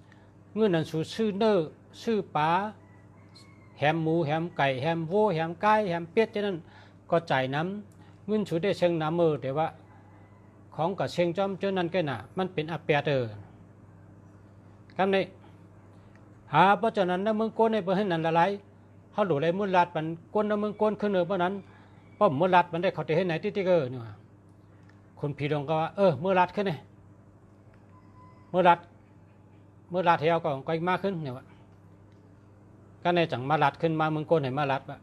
ำเงินนั้นสู่ซื้อเนื้อซื้อปลาแฮมหมูแฮมไก่แฮมวัวแฮมไก่แฮมเป็ดฉะนั้นก็จ่ายน้ำเงินสู่ได้เชิงน้ำแต่ว่าของกับเชิงจอมเจ้านั้นก็น่ะมันเป็นอาเปียกำในเพราะฉะนั้นนะเมืองโกนในประเทศนั้นละไรเขาหลุดเลยมุนลัดมันก้นนะเมืองโกนขึ้นเพราะนั้นเพราะมุนลัดมันได้เขาจะเห็นไหนที่เนี่ยคนผีดงก็ว่าเมื่อลัดขึ้นเนี่ยเมื่อลัดเที่ยวก็อีกมากขึ้นเนี่ยว่าก็ในจังมาลัดขึ้นมาเมืองโกนเห็นมาลัดว่า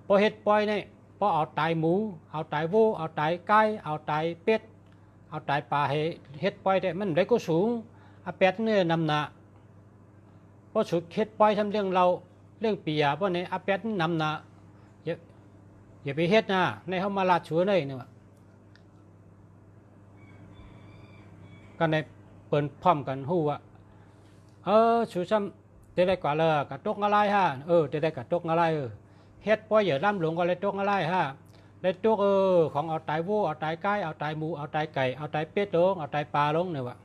พอเฮ็ดปล่อยเนี่ยพอเอาตายหมูเอาตายวัวเอาตายไก่เอาตายเป็ดเอาตายปลาเฮ็ดปล่อยได้มันได้ก็สูงอาเป็ดเนี่ยนำหนาเพราะสุดเฮ็ดปล่อยทำเรื่องเราเรื่องปียาเพราะในอาเป็ดนำหนาอย่าไปเฮ็ดนะในเขามาลัดชัวเลยเนี่ยว่าก็ในเปิดพร้อมกันหู้ว่าชูซ้ำจะได้กว่าเลยกระตกอะไรฮะจะได้กระตกอะไรเฮ็ดป้อยอย่าล่ำหลงก็เลยตกอะไรฮะเลยตกของเอาตายวัวเอาตายไก่เอาตายหมูเอาตายไก่เอาตายเป็ดลงเอาตายปลาลงเนี่ยว่า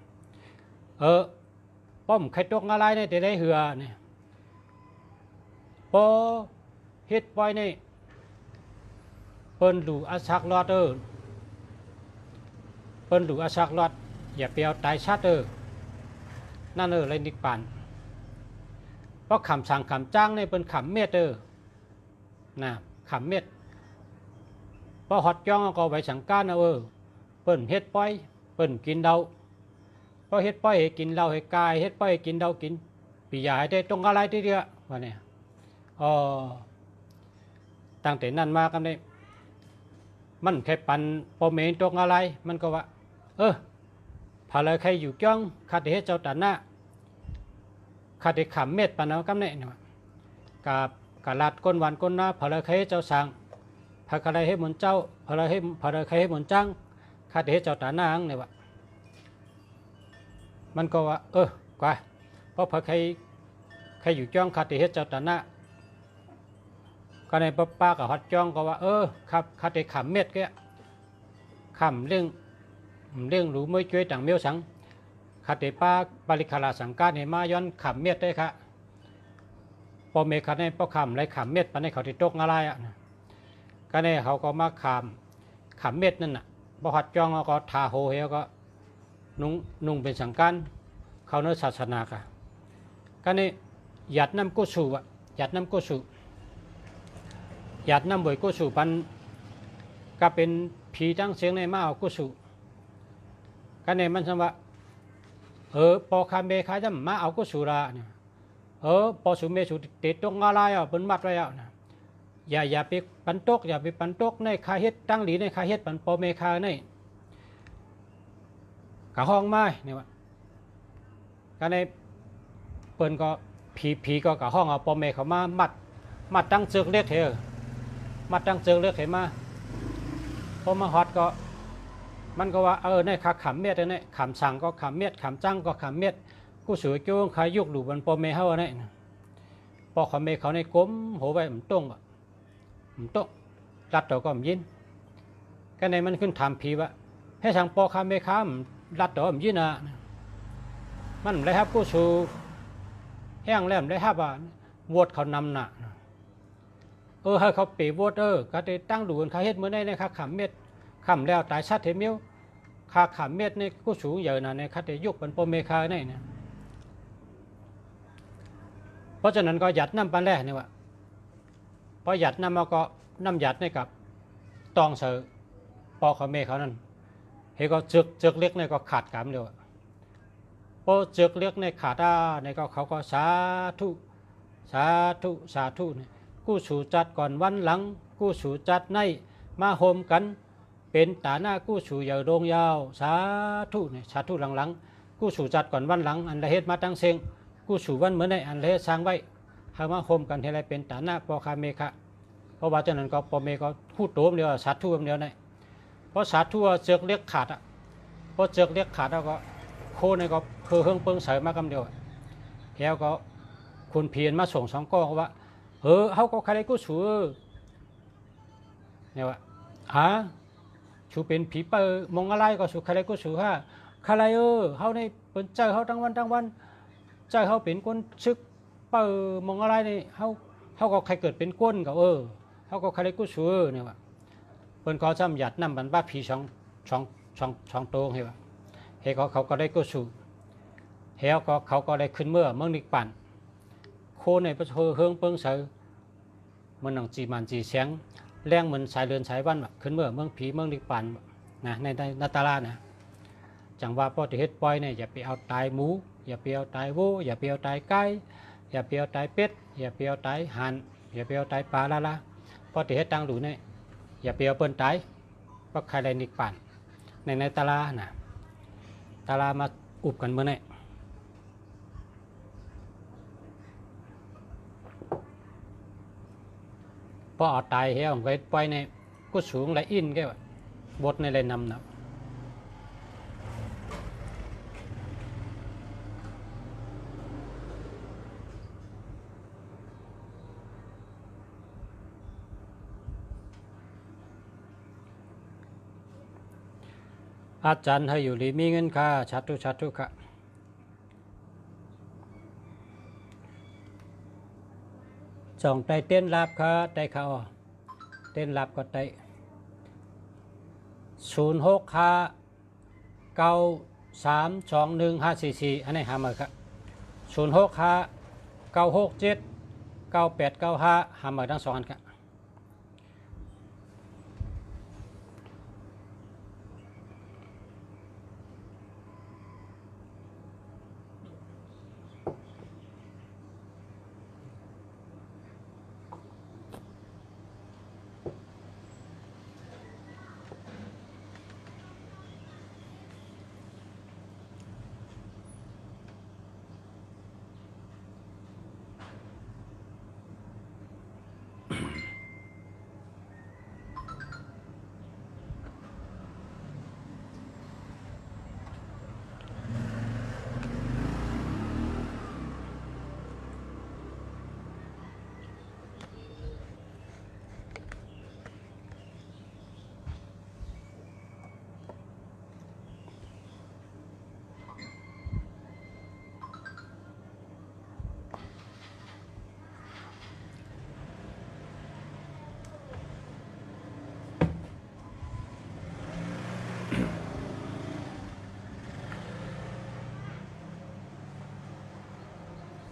ป้อมใครตกอะไรเนี่ยจะได้เหือเนี่ยพอเฮ็ดป้อยนี่เปิ้นดูอาชักรอดเปิ้นดูอาชักรอดอย่าไปเอาตายชัดนั่นเลยนิกปันเพราะคำสั่งคำจ้างเนี่ยเป็นคำเม็ดนะคำเม็ดเพราะฮอดจ้องก็ไว้สังการเปิ้นเฮ็ดป้อยเปิ้นกินเดาเพราะเฮ็ดป้อยให้กินเหล้าให้กายเฮ็ดป้อยให้กินเดากินปียาให้ได้ตรงอะไรทีเดียวว่าเนี่ยตั้งแต่นั้นมากันเลยมันแค่ปันพอเมนตรงอะไรมันก็ว่าพาเลยใครอยู่จ้องคาเดเจ้าตาหน้าคาเดขำเม็ดปานเอากำเน่เนี่ยกับลาดก้นวันก้นหน้าพาเลยใครเจ้าสั่งพาใครให้หมุนเจ้าพาเลยใครให้หมุนจ้างคาเดเจ้าตาหน้าเนี่ยว่ามันก็ว่ากว่าเพราะพาใครอยู่จ้องคาเดเจ้าตาหน้าก็ในป้ากับฮอดจ้องก็ว่าครับคาเดขำเม็ดแกขำเรื่องรู้ไม่ช่วยต่างเมียวสังคาเตป้าบริคาราสังการเห็นมาย้อนขำเม็ดได้ค่ะพอเมฆในพอขำไรขำเม็ดปนในเขาติดตกอะไรก็ในเขาก็มาขำเม็ดนั่นน่ะพอหัดจ้องก็ทาโฮเฮก็นุ่งเป็นสังการเขาเนื้อศาสนาค่ะก็ในหยัดน้ำกุศลหยัดน้ำกุศลหยัดน้ำบ่อยกุศลปันก็เป็นผีตั้งเสียงในมาเอากุศลกันเนี่ยมันสมว่าพอคาเมคาจะมาเอาก็สุราเนี่ยพอสุเมสุติดตรงอะไรเป็นมัดไว้นะอย่าไปปันตกอย่าไปปันตกในคาเฮ็ดตั้งหลีในคาเฮ็ดปันพอเมคาในกะห้องไม้เนี่ยว่ากันในเปิ้นก็ผีก็กะห้องเอาพอเมเขามามัดตั้งเชือกเล็กเถอะมัดตั้งเชือกเล็กเถอะมาพอมาฮอดก็มันก็ว่าในขาขำเม็ดเนี่ยขำสั่งก็ขำเม็ดขำจังก็ขำเม็ดกูสวยโจ้งขายยุกหลูบันปอเมเฮาเนี่ยพอขำเมเขาในก้มหัวไปมันต้งรัดต่อก็มันยินก็ในมันขึ้นถามผีว่าให้ทางปอคำเมค้ามรัดต่อมันยินมันเลยครับกูสูแห้งแล้วเลยครับว่าวดเขานำหนักให้เขาปีวดก็ได้ตั้งดูกันเขาเฮ็ดเมื่อได้ในขาขำเม็ดขำแล้วตายชัดเทมิวคาขำเม็ดนี่กูสูงใหญ่นะในคาเตยุกเป็นปมเมคาเนี่ยเพราะฉะนั้นก็หยัดน้ำปันแรกนี่ว่าพอหยัดน้ำมาก็น้ำหยัดนี่กับตองเสือปอเขาเมเขานั่น เฮก็จึกเล็กในก็ขาดกรรมเดียวพอจึกเล็กในขาดในก็เขาก็สาธุสาธุสาธุเนี่ยกู้สู่จัดก่อนวันหลังกู้สู่จัดในมาโฮมกันเป็นตาหน้ากู้สู่อย่าโรงยาวสาธุเนี่ยสาธุหลังๆกู้สู่จัดก่อนวันหลังอันละเฮ็ดมาตั้งเสียงกู้สู่วันเหมือนในอันละเฮ็ดสร้างไว้หามาโฮมกันให้ไรเป็นตาหน้าปอคาเมฆะเพราะว่าจากนั้นก็ปอเมก็พูดโตมเดียวสาธุเดียวเนี่ยเพราะสาธุเจือกเรียกขาดเพราะเจือกเรียกขาดแล้วก็โคในก็เฮืองเปิงใส่มากำเดียวแล้วก็คุณเพียรมาส่งสองก้อว่าเขาก็ใครกู้สู่เนี่ยว่าชูเป็นผีเปอร์มองอะไรก็สู่ใครก็สู่ฮะใครเขาในเป็นใจเขาทั้งวันใจเขาเป็นคนชึกเปอร์มองอะไรนี่เขาก็ใครเกิดเป็นก้นก็เขาก็ใครก็สู่เนี่ยว่าเป็นเขาจำหยัดนำบรรพผีช่องโตงเหรอเฮ้เขาก็ได้ก็สู่เฮ้เขาก็ได้ขึ้นเมื่อเมืองนิกปั่นโคในประเทศเฮืองเปิงเสือมันหนังจีมันจีเสียงแรงเหมือนสายเรือนสายวันแบบขึ้นเมื่อเมืองผีเมืองนิกปั่นนะในนาตาลานะจังว่าพอจะเฮ็ดปล่อยเนี่ยอย่าไปเอาตายหมูอย่าไปเอาตายวัวอย่าไปเอาตายไก่อย่าไปเอาตายเป็ดอย่าไปเอาตายห่านอย่าไปเอาตายปลาละพอจะเฮ็ดตังหลูเนี่ยอย่าไปเอาเปิ้นตายเพราะใครได้นิกปั่นในตาลานะตาลามาอุบกันเมื่อไหร่พอเอาตายเหี้ยไว้ปล่อยในก็สูงและอินแกว่าบทในเลยนำนะอาจารย์ให้อยู่ดีมีเงินค่าชัดทุกค่ะส่งไตเต้นรับค่ะไตเขาเต้นรับก็ไต06ค่ะ932154อันนี้หามาครับ06ค่ะ967 9895หามาทั้ง2อันครับ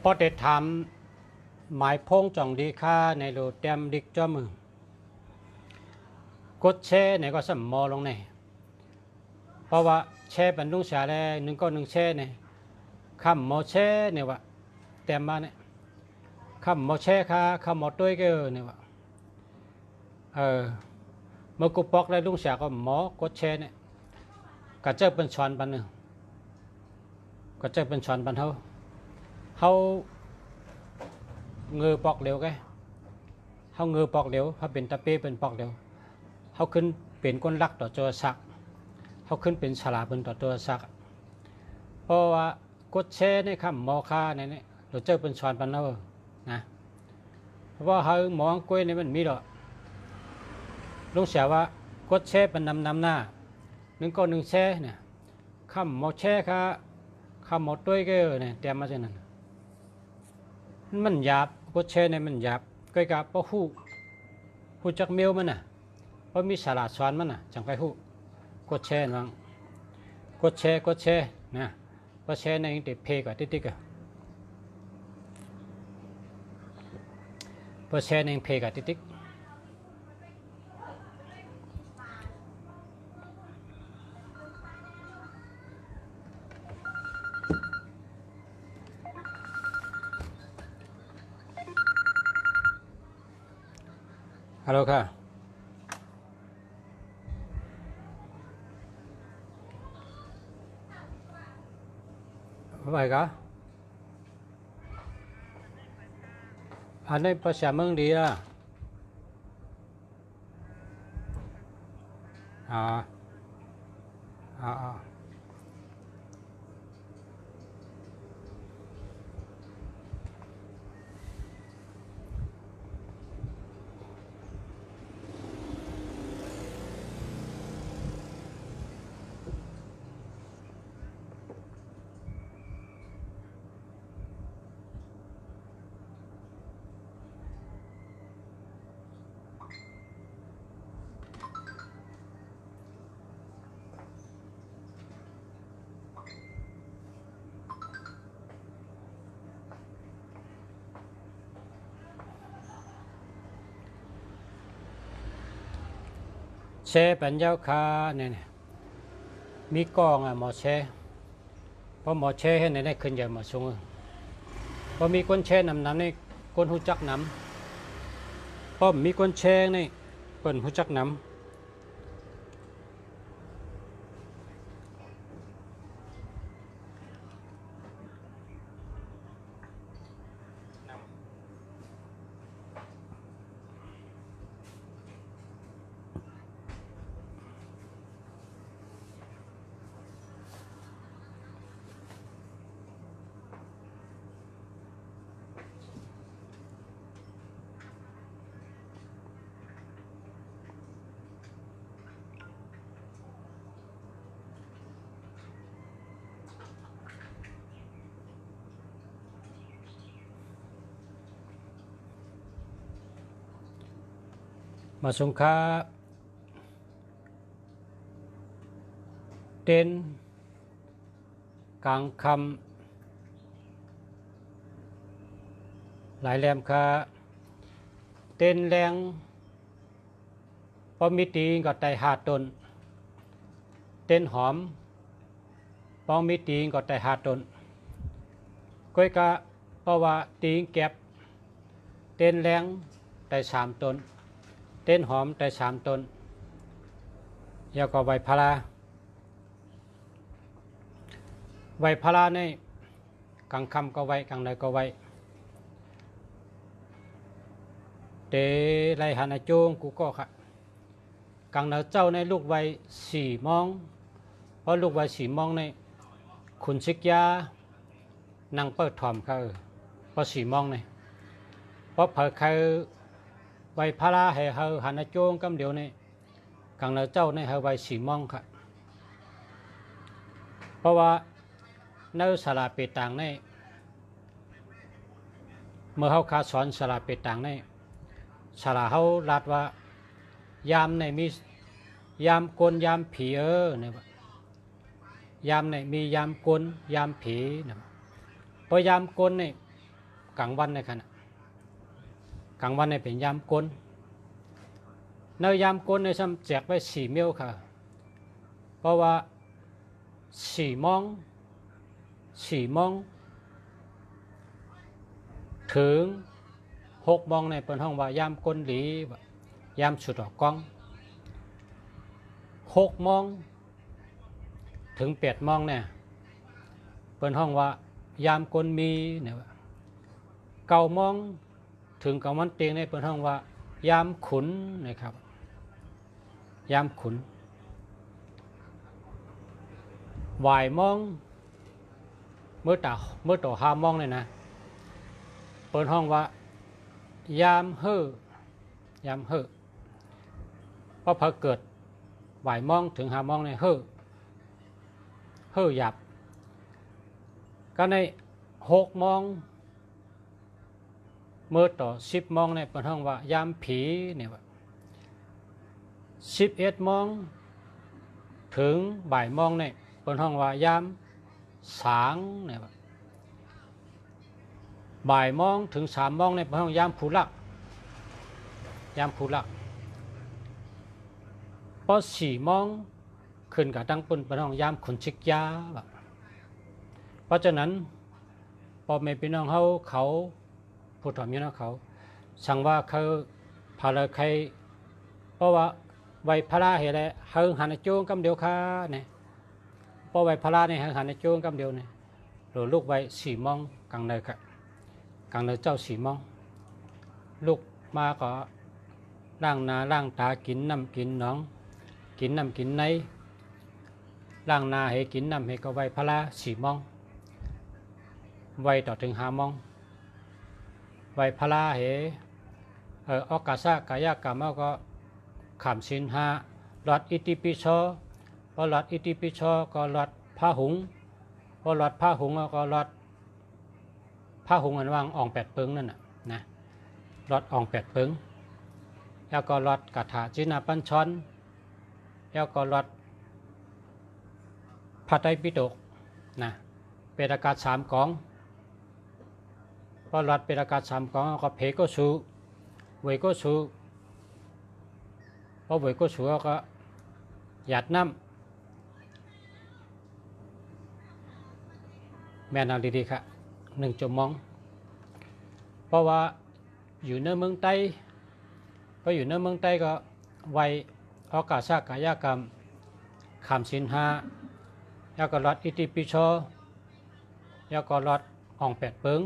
พอเด็ดถามหมายพงจ่องดีค่าในโลเต็มดิกจ้อมือกดแช่ในก็สมมอลงในเพราะว่าแช่บรรลุษาแล้ว1 แช่เนี่ยคำมอแช่เนี่ยว่าเต็มมาเนี่ยคำมอแช่ค่ะคำมอต้วยก็เนี่ยว่าเมื่อกูปอกได้ลุงเสียก็หมอกดแช่เนี่ยก็เจอเป็นช้อนปันหนึ่งก็เจอเป็นช้อนปันเขาเงือปอกเหลวไงเขาเงือปอกเหลวเขาเป็นตะเป้เป็นปอกเหลวเขาขึ้นเป็นก้นลักต่อตัวสักเขาขึ้นเป็นฉลาเป็นต่อตัวสักเพราะว่ากดแช่ในคำมอค่าเนี่ยเราเจอเป็นช้อนปันนะเพราะว่าเขาหมองกล้วยเนี่ยมันมีดอกลุงเสียว่ากดแช่เป็นนำหน้า1 แช่เนี่ยคำมอแช่ค่ะคำมอต้วยก็เนี่ยเตรียมมาเช่นนั้นมันหยาบกดแช่ในมันหยาบก็กับเพราะหูจักเมียวมันน่ะเพราะมีสลัดซ้อนมันน่ะจังไปหูกดแช่นังกดแช่นะกดแช่ในติดเพกว่าติ๊กๆกดแช่ในเพกว่าติ๊ก ฮัลโหลค่ะไปกะอันนี้ภาษาเมืองดีอ่ะอ่าอ่าแชเป็นเจ้าค่ะเนี่ยมีกองอ่ะหมอแชเพราะหมอแชให้ในได้ขึ้นใหญ่มาสูงพอมีคนแชนำนี่คนหูจักนำพอมีคนแชนี่เปิ้นหูจักนำมาสงค้าเต้นกลางคำหลายแรมค่ะเต้นแรงพอมีตีก็ไต่หาดตนเต้นหอมพอมีตีก็ไต่หาดตนก้อยกะเพราะว่าตีแก็บเต้นแรงไต่3 ตนเต้นหอมไต่3 ตนแล้วก็ไวพาราไวพาราในกลางคำก็ไวกลางใดก็ไวเตไรหานาโจงกูก็ค่ะกลางเนเจ้าในลูกไว4 มองเพราะลูกไว4 มองในคุณชิกยานั่งเปิดถอมเขาเพราะ4 มองในเพราะเผยเขาไวพาราให้เฮาหานาโจงกำเดียวในกลางเนเจ้าในเฮาไว4 มองค่ะเพราะว่าในสลาเปตังในเมื่อเฮาคาสอนสลาเปตังในสลาเฮาลัดว่ายามในมียามกลยามผีเนี่ยยามในมียามกลยามผีเนี่ยเพราะยามกลในกลางวันในขณะกลางวันในเป็นยามกลในยามกลในซ้ำแจกไว้4 เมลค่ะเพราะว่า4 มองถึง6 มองในเป็นห้องว่ายามกลหลียามสุดออกกล้อง6 มองถึง8 มองเนี่ยเป็นห้องว่ายามกลมีเนี่ย9 มองถึงกลางวันเตียงในเป็นห้องว่ายามขุนนะครับยามขุนวายมองเมื่อต่อ5 มองเลยนะเปิดห้องว่ายามเฮ่เพราะพอเกิดวายมองถึง5 มองในเฮ่หยับก็ใน6 มองเมื่อต่อ10 มองในเปิดห้องว่ายามผีเนี่ยว่า11 มองถึงบ่ายมองในเปิดห้องว่ายามสางเนี่ยบ่ายมองถึง3 มองในเปิดห้องยามผู้ลักพอ4 มองขึ้นกับตั้งปุ่นเปิดห้องยามขุนชิกยาเพราะฉะนั้นพอแม่พี่น้องเขาผู้ถอมอยู่นะเขาสั่งว่าเขาพาเลยใคร เพราะว่าไว้พระเหตุอะไรเฮงหันโจงกำเดียวค่ะเนี่ยเพราะไว้พระเนี่ยเฮงหันโจงกำเดียวเนี่ยหรือลูกไว้สี่มองกลางเนยค่ะกลางเนยเจ้าสี่มองลูกมาก็ล้างหน้าล้างตากินน้ำกินน้องกินน้ำกินในล้างหน้าให้กินน้ำให้ก็ไว้พระสี่มองไว้ต่อถึง5 มองไว้พระให้ออกาซากายกรรมก็ขามศีล5หลอดอิติปิโสพอหลอดอิติปิโสก็หลอดผ้าหุงพอหลอดผ้าหุงก็หลอดผ้าหุงอันวางอ่อง8 ปึงนั่นนะหลอดอ่อง8 ปึงแล้วก็หลอดกระถาจินาปัญชรแล้วก็หลอดพระไตรปิฎกนะเป็นอากาศ3 กองพอหลอดเป็นอากาศ3 กองก็เพก็สูเวก็สูพอเวก็สูก็หยาดน้ำแม่นเอาดีๆค่ะ1 ชั่วโมงเพราะว่าอยู่ในเมืองใต้ก็อยู่ในเมืองใต้ก็ไวออกาซากายกรรมขามศีล5แล้วก็หลอดอิติปิโสแล้วก็หลอดอ่อง8 ปึง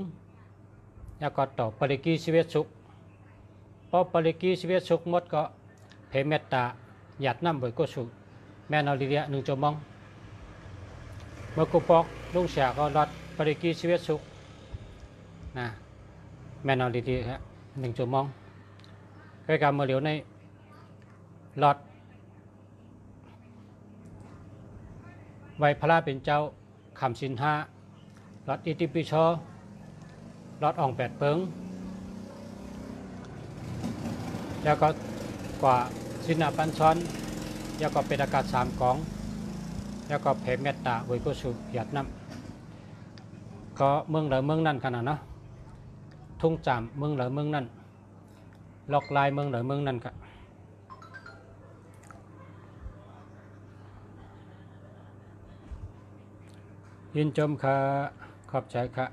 แล้วก็ต่อปริกีชีวิตสุขพอปริกีชีวิตสุขหมดก็เพเมตตาหยาดน้ำเบิกก็สุแม่นเอาดีๆ1 ชั่วโมงเมื่อกูปอกลุงเสียก็หลอดปริกีชีวิตสุขนะแม่นเอาดีๆครับ1 ชั่วโมงใกล้กับเมื่อเหลียวในหลอดไว้พระเป็นเจ้าขามศีล5หลอดอิติปิโสหลอดอ่อง8 ปึงแล้วก็กว่าสินาปัญชรแล้วก็เป็นอากาศ3 กองแล้วก็เพเมตตาเวกุสุหยาดน้ำก็เมืองเหลือเมืองนั่นขนาดเนาะทุ่งจามเมืองเหลือเมืองนั่นลอกลายเมืองเหลือเมืองนั่นก็ยินชมค่ะขอบใจค่ะ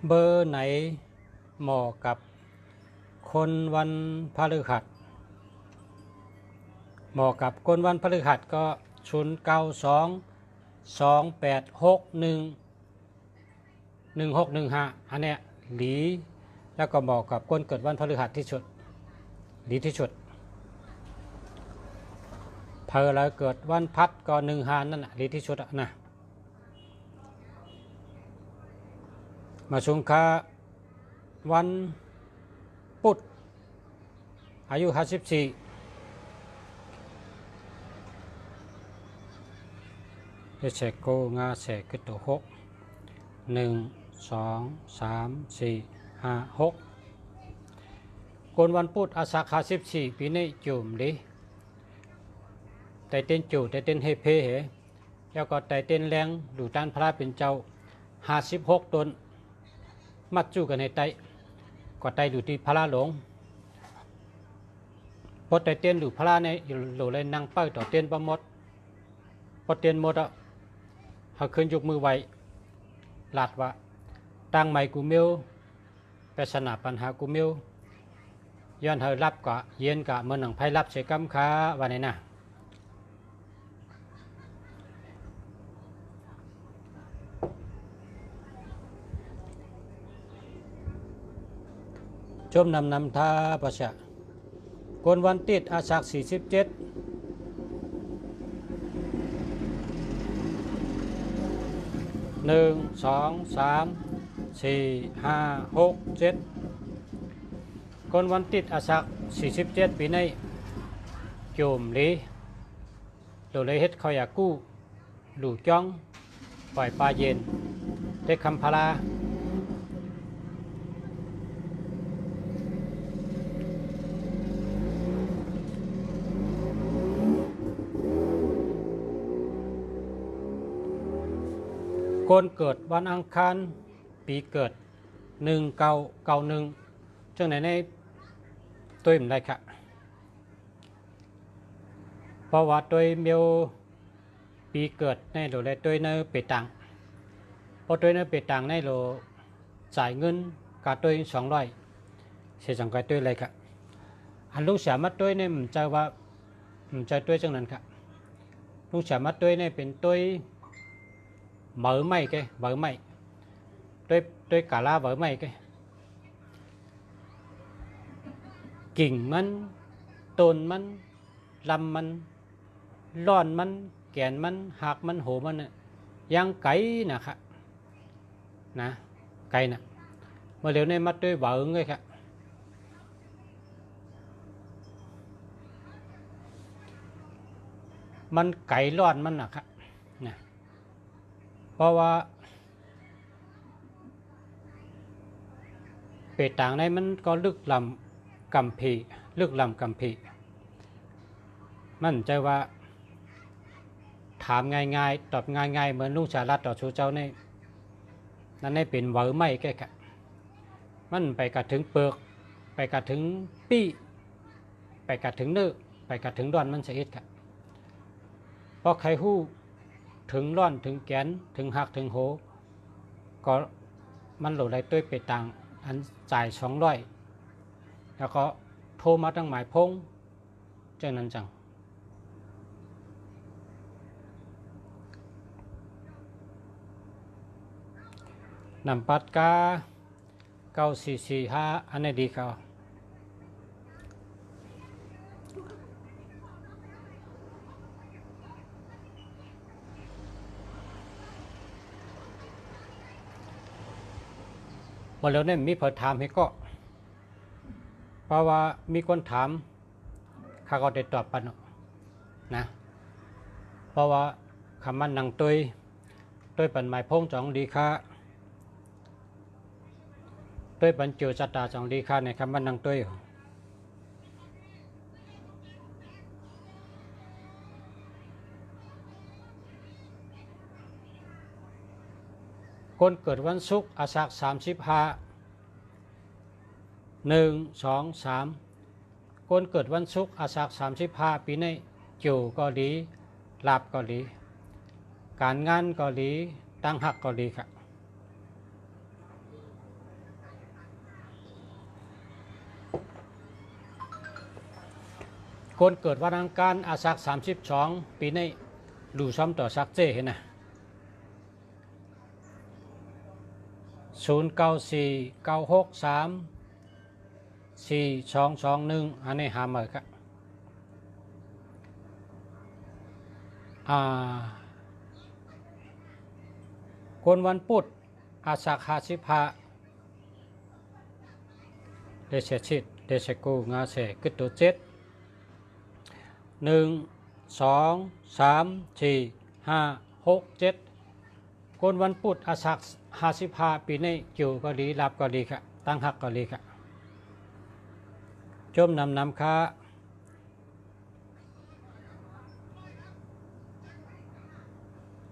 เบอร์ไหนเหมาะกับคนวันพฤหัส เหมาะกับคนวันพฤหัสก็0922811615อันเนี้ยหลีแล้วก็เหมาะกับคนเกิดวันพฤหัสที่สุดดีที่สุดเพอเราเกิดวันพัดก็15นั่นดีที่สุดนะมาชงคาวันพุธอายุ54เสกโกงาเสกขึ้นตัว6 1 2 3 4 5 6คนวันพุธอาสาขา14ปีนี้จุ่มดิแต่เต้นจู่แต่เต้นเฮเพเหแล้วก็แต่เต้นแรงดูด้านพระเป็นเจ้า56ตนมัดจู่กันในไตก็ไตดูที่พระหลงพอแต่เต้นดูพระเนี่ยหลุเลยนั่งเป้าต่อเต้นประมดพอเต้นหมดอ่ะเขาขึ้นยกมือไว้หลัดว่าตั้งไมกูมิวไปสนาปัญหากูมิวย้อนเธอรับก็เย็นกะเมื่อหนังไพ่รับเสกำค้าวันนี้นะชมนำท่าประชาคนวันติดอาศัก47 1 2 3 4 5 6 7คนวันติดอาศัก47ปีนี้โจมลีโดยเลยเฮ็ดเขาอยากกู้หลู่จ้องปล่อยปลาเย็นได้คำพลาคนเกิดวันอังคารปีเกิด1991จังไหนในตัวมันได้ค่ะเพราะว่าตัวเมียวปีเกิดในโดยตัวในเปตังพอตัวในเปตังในโลจ่ายเงินกับตัว200เสียจังกับตัวอะไรค่ะอันลูกสาวมัดตัวเนี่ยมันจะว่ามันจะตัวจังนั้นค่ะลูกสาวมัดตัวเนี่ยเป็นตัวmở mày cái vợ mày tôi cả la vợ mày cáiกิ่งมันต้นมันลำมันร้อนมันแก่นมันหักมันโหมันยังไก่นะครับนะไก่นะมาเดี๋ยวนี้มัดด้วยvợเลยครับมันไก่ร้อนมันนะครับนะเพราะว่าเปต่างในมันก็ลึกลำกำพีลึกลำกำพีมันใจว่าถามง่ายๆตอบง่ายๆเหมือนลุงสารัตต่อชูเจ้าในนั่นให้เป็นเวอร์ไม่แก่กะมันไปกัดถึงเปลือกไปกัดถึงปี้ไปกัดถึงเนื้อไปกัดถึงดอนมันเสียกะเพราะใครหู้ถึงร้อนถึงแกนถึงหักถึงโหก็มันโหลดได้ตัวเปตังอันจ่าย200แล้วก็โทรมาตั้งหมายพงจังนั้นจังนำปัดกา9445อันนี้ดีเขาวันแล้วเนี่ยมีเผยถามให้ก็เพราะว่ามีคนถามข้าก็ได้ตอบปันนะเพราะว่าคำมันนังตัวปันหมายพงจองดีค่ะตัวปันเจอจัตตาจองดีค่ะในคำมันนังตัวคนเกิดวันศุกร์อาสาฬห35 1 2 3คนเกิดวันศุกร์อาสาฬ35ปีนี้จูก็ดีลาบก็ดีการงานก็ดีตั้งหักก็ดีครับค คนเกิดวันอังคารอาศัก32ปีนี้ดูซ้ำต่อซักเจเห็นนะ0949634221อันนี้หามาครับคนวันพุธอาศัก55เลเชชิดเลเชกูงาเสกึดตัว7 1 2 3 4 5 6 7คนวันพุธอาศัก55ปีนี้อยู่ก็ดีรับก็ดีค่ะตั้งหักก็ดีค่ะจมนำค้า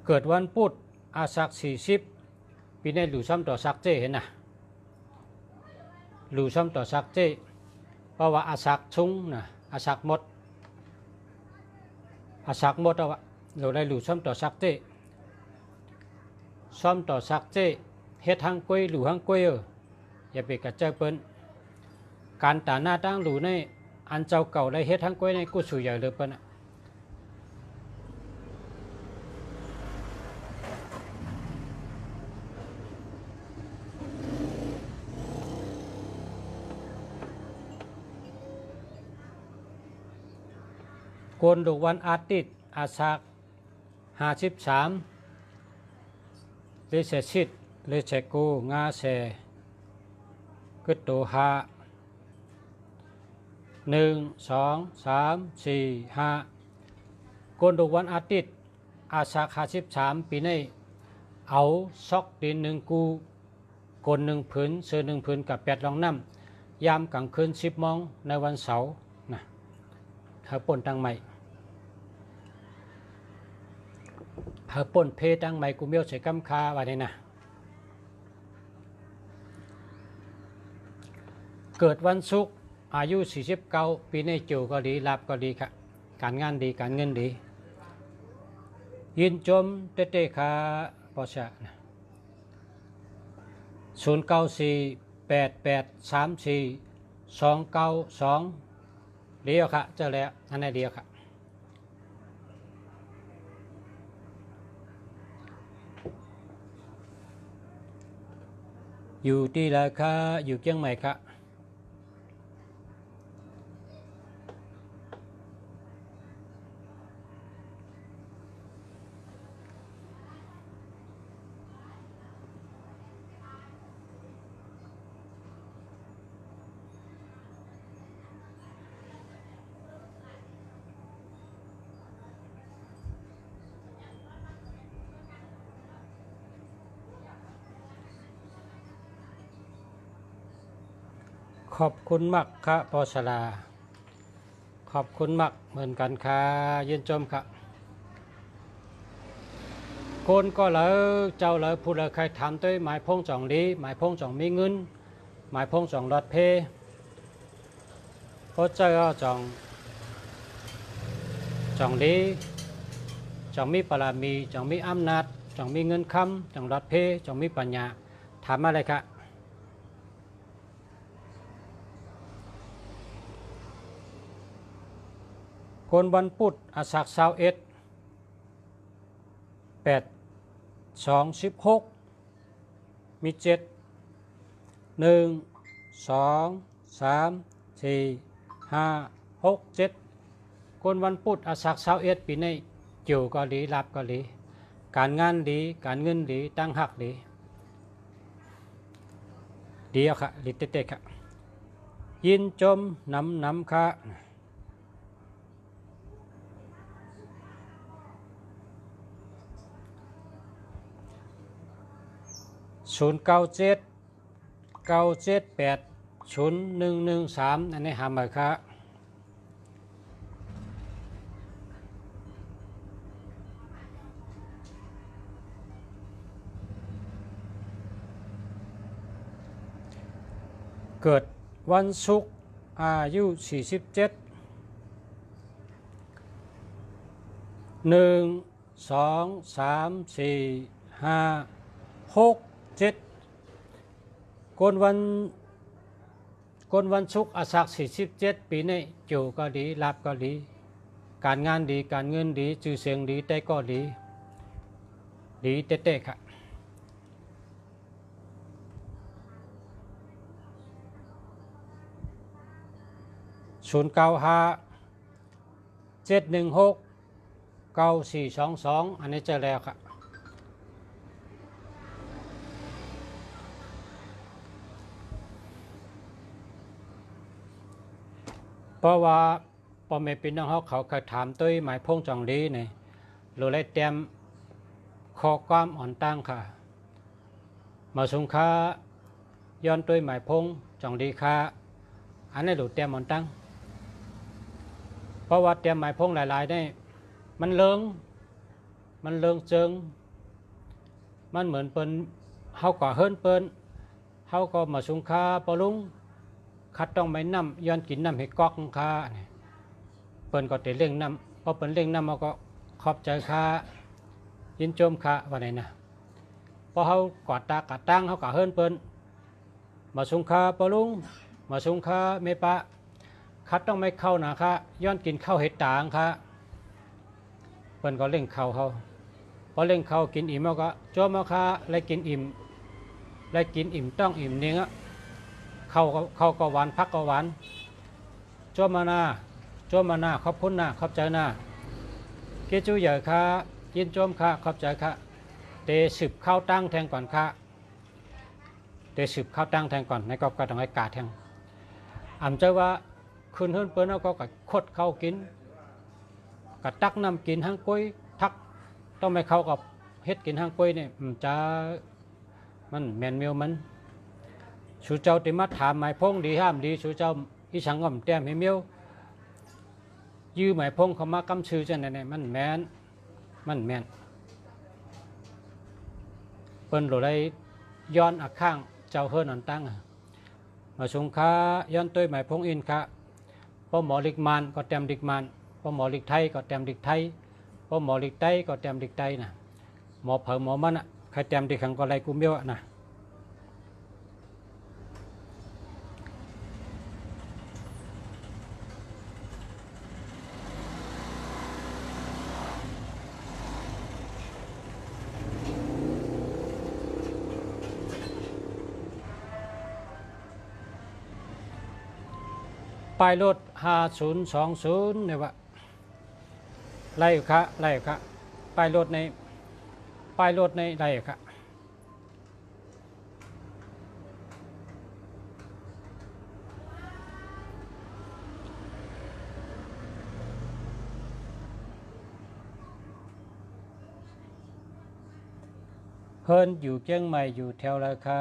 เกิดวันพุธอาศัก40ปีนี้หลู่ซ้ำต่อซักเจเห็นนะหลู่ซ้ำต่อซักเจเพราะว่าอาศักชุ่งนะอาศักหมดอาศักหมดเอาวะเราได้หลู่ซ้ำต่อซักเจซ้ำต่อซักเจเฮ็ดทางกล้วยหลู่ทางกล้วยอย่าไปกระเจ้าเปิ้นการตาหน้าตั้งหลู่ในอันเจ้าเก่าได้เฮ็ดทางกล้วยในกู้สู่ใหญ่เลยเปิ้นคนดูวันอาทิตย์อาศัก53เลเซชิดเลเชกูงาเซกึดโตหา1 2 3 4 5คนดูวันอาทิตย์อาศัก53ปีนี้เอาซอกดิน1กูกล1ผืนเสือ1ผืนกับ8รองน้ำยามกลางคืน10 โมงในวันเสาร์นะเขาป่นตั้งใหม่เขาป่นเพตั้งใหม่กูเมียวใส่กำคาว่าได้นะเกิดวันศุกร์อายุ49ปีนี้จูก็ดีรับก็ดีค่ะการงานดีการเงินดียินจมเตะค่ะพอชะนะ0948834292เดียวค่ะเจอแล้วอันนี้เดียวค่ะอยู่ที่ราคาอยู่เชียงใหม่ค่ะขอบคุณมากค่ะปอสลาขอบคุณมากเหมือนกันค่ะยินจมค่ะคนก็เลยเจ้าเลยผู้เลยใครทำด้วยหมายพงจ่องดีหมายพงจ่องมีเงินหมายพงจ่องรถเพเพราะเจ้าจ่องดีจ่องมีปรามีจ่องมีอำนาจจ่องมีเงินคำจ่องรถเพจ่องมีปัญญาทำอะไรค่ะคนวันพุธอาศัก21 8 2 16มี7 1 2 3 4 5 6 7คนวันพุธอาศัก21ปีนี้อยู่ก็ดีรับก็ดีการงานดีการเงินดีตั้งหักดีเดียวค่ะลิตเตค่ะยินจมน้ำค่ะ0979780113อันนี้หามาค่ะเกิดวันศุกร์อายุ47 1 2 3 4 5 6 7คน คนวันศุกร์อาศัก47ปีนี้อยู่ก็ดีลาบก็ดีการงานดีการเงินดีชื่อเสียงดีแต่ก็ดีดีเต๊ะๆค่ะ0957169422อันนี้เจอแล้วค่ะเพราะว่าพ่อแม่พี่น้องเขาเคยถามตุ้ยหมายพงจองดีนี่รู้เลยเตรียมข้อความอ่อนตั้งค่ะมาสงค้าย้อนตุ้ยหมายพงจองดีค่ะอันนี้รู้เตรียมอ่อนตั้งเพราะว่าเตรียมหมายพงหลายๆได้มันเลิงเจิงมันเหมือนเปิ้นเขาก่อเฮิรนเปิ้นเขาก็มาสงค้าปลุงคัดต้องไม่น้ำย้อนกินน้ำให้ก๊อกค่ะเปิ้นก็เตะเร่งน้ำพอเปิ้นเร่งน้ำมันก็ขอบใจค่ะยินชมค่ะว่าไหนนะพอเขากอดตากอดตั้งเขาก็เฮิรนเปิ้นมาสงค้าปลุงมาสงค้าเมปะคัดต้องไม่เข้านะค่ะย้อนกินข้าวเห็ดต่างค่ะเปิ้นก็เร่งเข้าเขาพอเร่งเข้ากินอิ่มแล้วก็จ้วมาค่ะเลยกินอิ่มต้องอิ่มเนี้ยเข้าก็หวานพักก็หวานจ้วมาหน้าขอบคุณหน้าขอบใจหน้าเกจูใหญ่ค่ะยินจมค่ะขอบใจค่ะเตสืบข้าวตั้งแทงก่อนค่ะเตสืบข้าวตั้งแทงก่อนในก็ต้องให้กาแทงอ่ำใจว่าคืนเฮิรนเปิ้นเอาก็คดเข้ากินกะตักน้ำกินห้างกุ้ยทักต้องไม่เข้ากับเฮ็ดกินห้างกุ้ยเนี่ยจะมันแมนเมียวมันชูเจ้าติมาถามหมายพงดีห้ามดีชูเจ้าอีสังก็แต้มให้เมียวยื้อหมายพงเขามากำชื่อจังไหนมันแมนเปิ้นโหลได้ย้อนอักข้างเจ้าเฮิรนอันตั้งมาชงค้าย้อนตัวหมายพงอินค่ะพอหมอลิกมานก็แต้มลิกมานพอหมอลิกไทยก็แต้มลิกไทยพอหมอลิกไตก็แต้มลิกไตนะหมอเผอหมอมันอ่ะใครแต้มลิกขังก็ไรกูเมียวนะป้ายรถ5020เนี่ยว่าไล่ค่ะป้ายรถในไล่ค่ะเฮิรนอยู่เชียงใหม่อยู่แถวราคา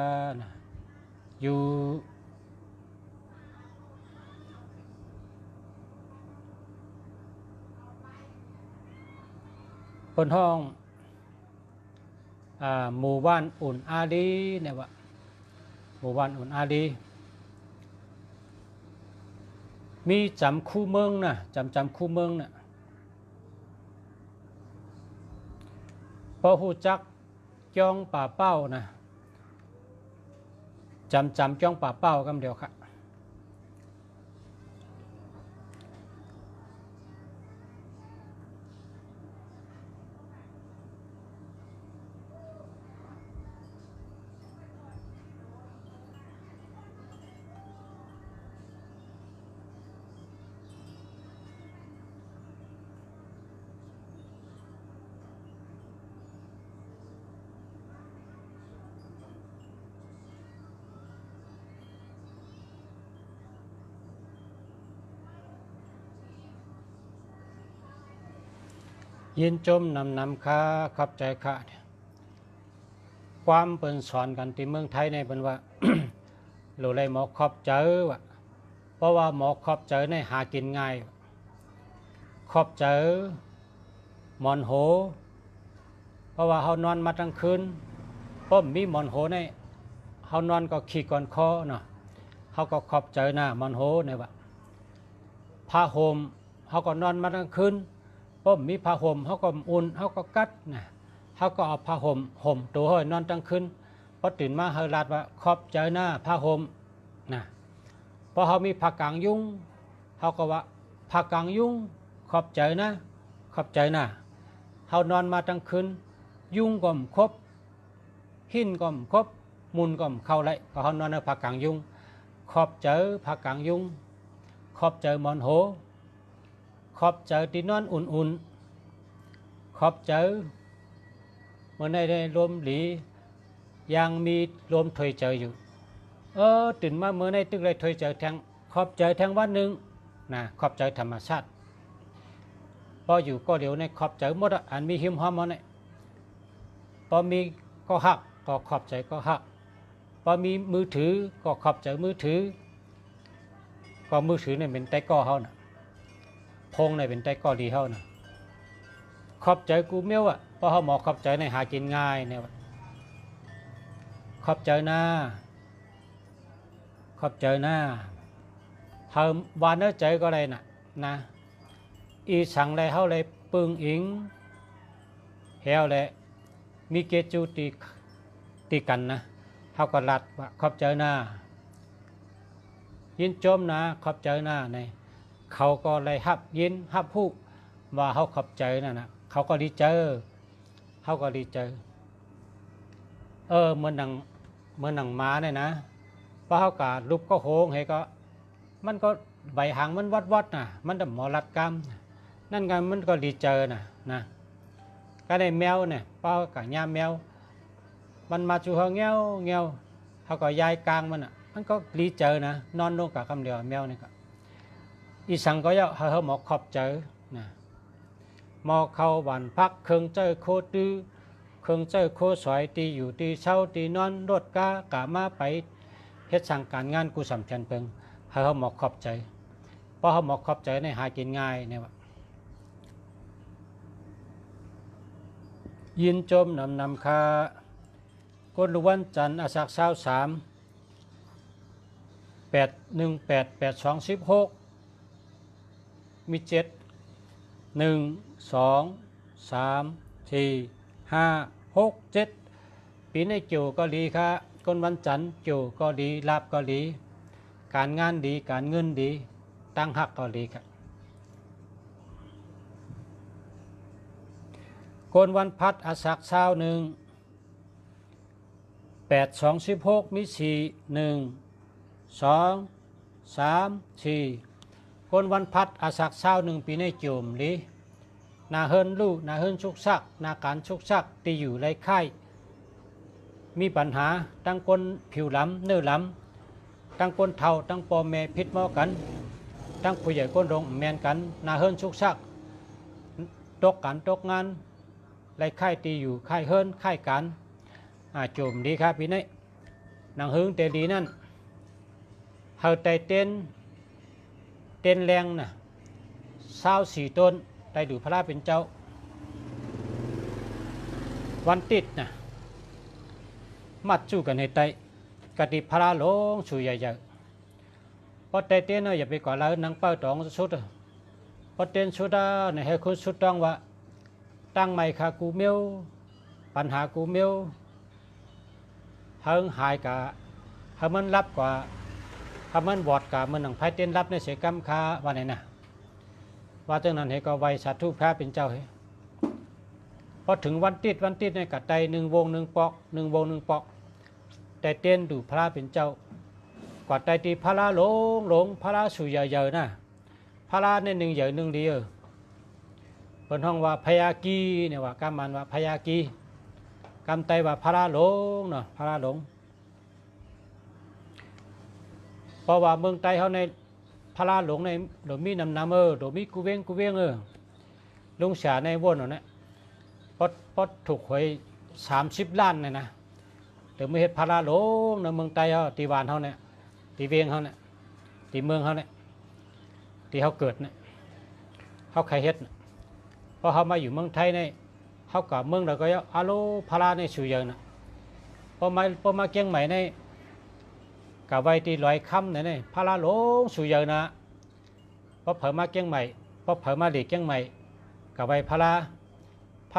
อยู่บนห้องหมู่บ้านอุ่นอาดีเนี่ยว่าหมู่บ้านอุ่นอาดีมีจำคู่เมืองนะจำคู่เมืองนะพอหูจักจ้องป่าเป้านะจำจ้องป่าเป้ากันเดียวค่ะยินจมนำค่าขอบใจค่ะความเป็นสอนกันที่เมืองไทยในเป็นว่า หรืออะไรหมอขอบเจอวะเพราะว่าหมอขอบเจอในหากินง่ายขอบเจอหมอนโหเพราะว่าเขานอนมาทั้งคืนเพราะมีหมอนโหในเขานอนก็ขี่ก่อนคอเนาะเขาก็ขอบเจอหน้าหมอนโหเนี่ยวะผ้าห่มเขาก็นอนมาทั้งคืนเพราะมีผ้าห่มเขาก็อุ่นเขาก็กัดนะเขาก็เอาผ้าห่มตัวห้อยนอนทั้งคืนพอตื่นมาเฮาลาดว่าขอบเจอหน้าผ้าห่มนะ พอเขามีผักกางยุงเขาก็ว่าผักกางยุงขอบใจนะขอบใจนะเขานอนมาทั้งคืนยุงก็มครบหินก็มครบมุนก็มเข้าเลยก็เขานอนในผักกางยุงขอบใจผักกางยุงขอบใจมอนโหขอบใจที่นอนอุ่นๆขอบใจเมื่อในได้ลมหลียังมีลมถอยใจอยู่ตื่นมาเมื่อในตึกเลยถอยใจแทงขอบใจแทงวันหนึ่งนะขอบใจธรรมชาติพออยู่ก็เดี๋ยวในขอบใจหมดอันมีหิมหอมมันเนี่ยพอมีก็หักก็ขอบใจก็หักพอมีมือถือก็ขอบใจมือถือก็มือถือเนี่ยเป็นไตก้อเขานะพงเนี่ยเป็นไตก้อดีเขานะขอบใจกูเมียวเพราะเขาหมอขอบใจในหากินง่ายเนี่ยขอบใจหน้าขอบใจหน้าเธอวานเนื้อใจก็เลยนะอีสั่งเลยเขาเลยปึงอิงเฮวเลยมีเกจูตีกันนะเขาก็รัดว่าขอบใจหน้ายินจมนะขอบใจหน้าในเขาก็เลยฮับยินฮับผู้ว่าเขาขอบใจนะเขาก็ดีใจเขาก็ดีใจเมื่อหนังม้าเนี่ยนะพอเขากาลุกก็โหงเฮก็มันก็ใบหางมันวัดนะมันดำหมอรัดกรรมนั่นไงมันก็ดีเจอนะก็ได้แมวเนี่ยพอกะย่าแมวมันมาจูเขาเงี้ยวเขาก็ย้ายกลางมันก็ดีเจอนะนอนลงกับคำเดียวแมวนี่ก็อีสังก็ย่อเขาหมอขอบเจอนะมอเข้าวันพักเครื่องเจอโคตื้อเครื่องเจอโคสวยตีอยู่ตีเช่าตีนอนรถกะมาไปเฮ็ดสั่งการงานกูสำคัญเปิงให้เขาหมอกขอบใจเพราะเขาหมอกขอบใจในหากินง่ายเนี่ยว่ายินจมนำคาก้นวันจันทร์อาศักเช้า3 8 1 8 8 2 16มี7 1 2 3 4 5 6 7ปีในเกี่ยวก็ดีค่ะก้นวันจันทร์เกี่ยวก็ดีลาบก็ดีการงานดีการเงินดีตั้งหักก็ดีครับก้นวันพัดอาศักเช้า1 8 2 16มี4 1 2 3 4ก้นวันพัดอาศักเช้า1ปีในเกี่ยวดีนาเฮินลูกนาเฮินชุกซักนาการชุกซักตีอยู่ไรไข่มีปัญหาตั้งคนผิวล้ำเนื้อล้ำตั้งคนเท่าตั้งปอแม่พิษหม้อกันตั้งผู้ใหญ่ก้นรงแมนกันนาเฮินชุกซักตกกันตกงานไรไข่ตีอยู่ไข่เฮินไข่กันโจมดีครับพี่นี่นางหึงเตลีนั่นเฮาไตเต้นแรงนะ24 ต้นได้ดูพระราเป็นเจ้าวันติดนะมัดจู้กันในไตกติพระลงสู่ใหญ่ๆพอไตเต้นอย่าไปก่อแล้วนางเป้าตองสุดพอเต้นสุดในให้คุณสุดต้องว่าตั้งใหม่ค่ะกูเมียวปัญหากูเมียวเฮิงหายกะเฮามันรับกว่าเฮามันวอดกะมันหนังไพ่เต้นรับในเสียกรรมค้าว่าไหนนะว่าจังนั้นให้ก็ไวสาธุพระเป็นเจ้าให้พอถึงวันติดในกะไต1 วง 1 ปอก1 วง 1 ปอกแต่เต้นดูพระเป็นเจ้ากว่าไตตีพระหลงพระสู่ใหญ่ๆนะพระใน1 ใหญ่1 ดีเป็นห้องว่าพยากีเนี่ยว่ากรรมันว่าพยากีกรรมไตว่าพระหลงเนาะพระหลงเพราะว่าเมืองไตเขาในพระหลงในโดมีนำโดมีกูเวียงลุงเสียในวนเนี่ยพอถูกหวย30 ล้านเนี่ยนะเดี๋ยวไม่เห็นพระหลงในเมืองไตเขาตีวานเขาเนี่ยตีเวียงเขาเนี่ยตีเมืองเขาเนี่ยตีเขาเกิดเนี่ยเขาใครเฮ็ดเพราะเขามาอยู่เมืองไทยเนี่ยเขากับเมืองเราก็อาโลพระในสุยเยนะพอมาเกียงใหม่ในกับไว้ตีลอยค่ำเนี่ยพระหลงสุยเยนะพอเผยมาเกียงใหม่พอเผยมาหลีกเกียงใหม่กับไว้พ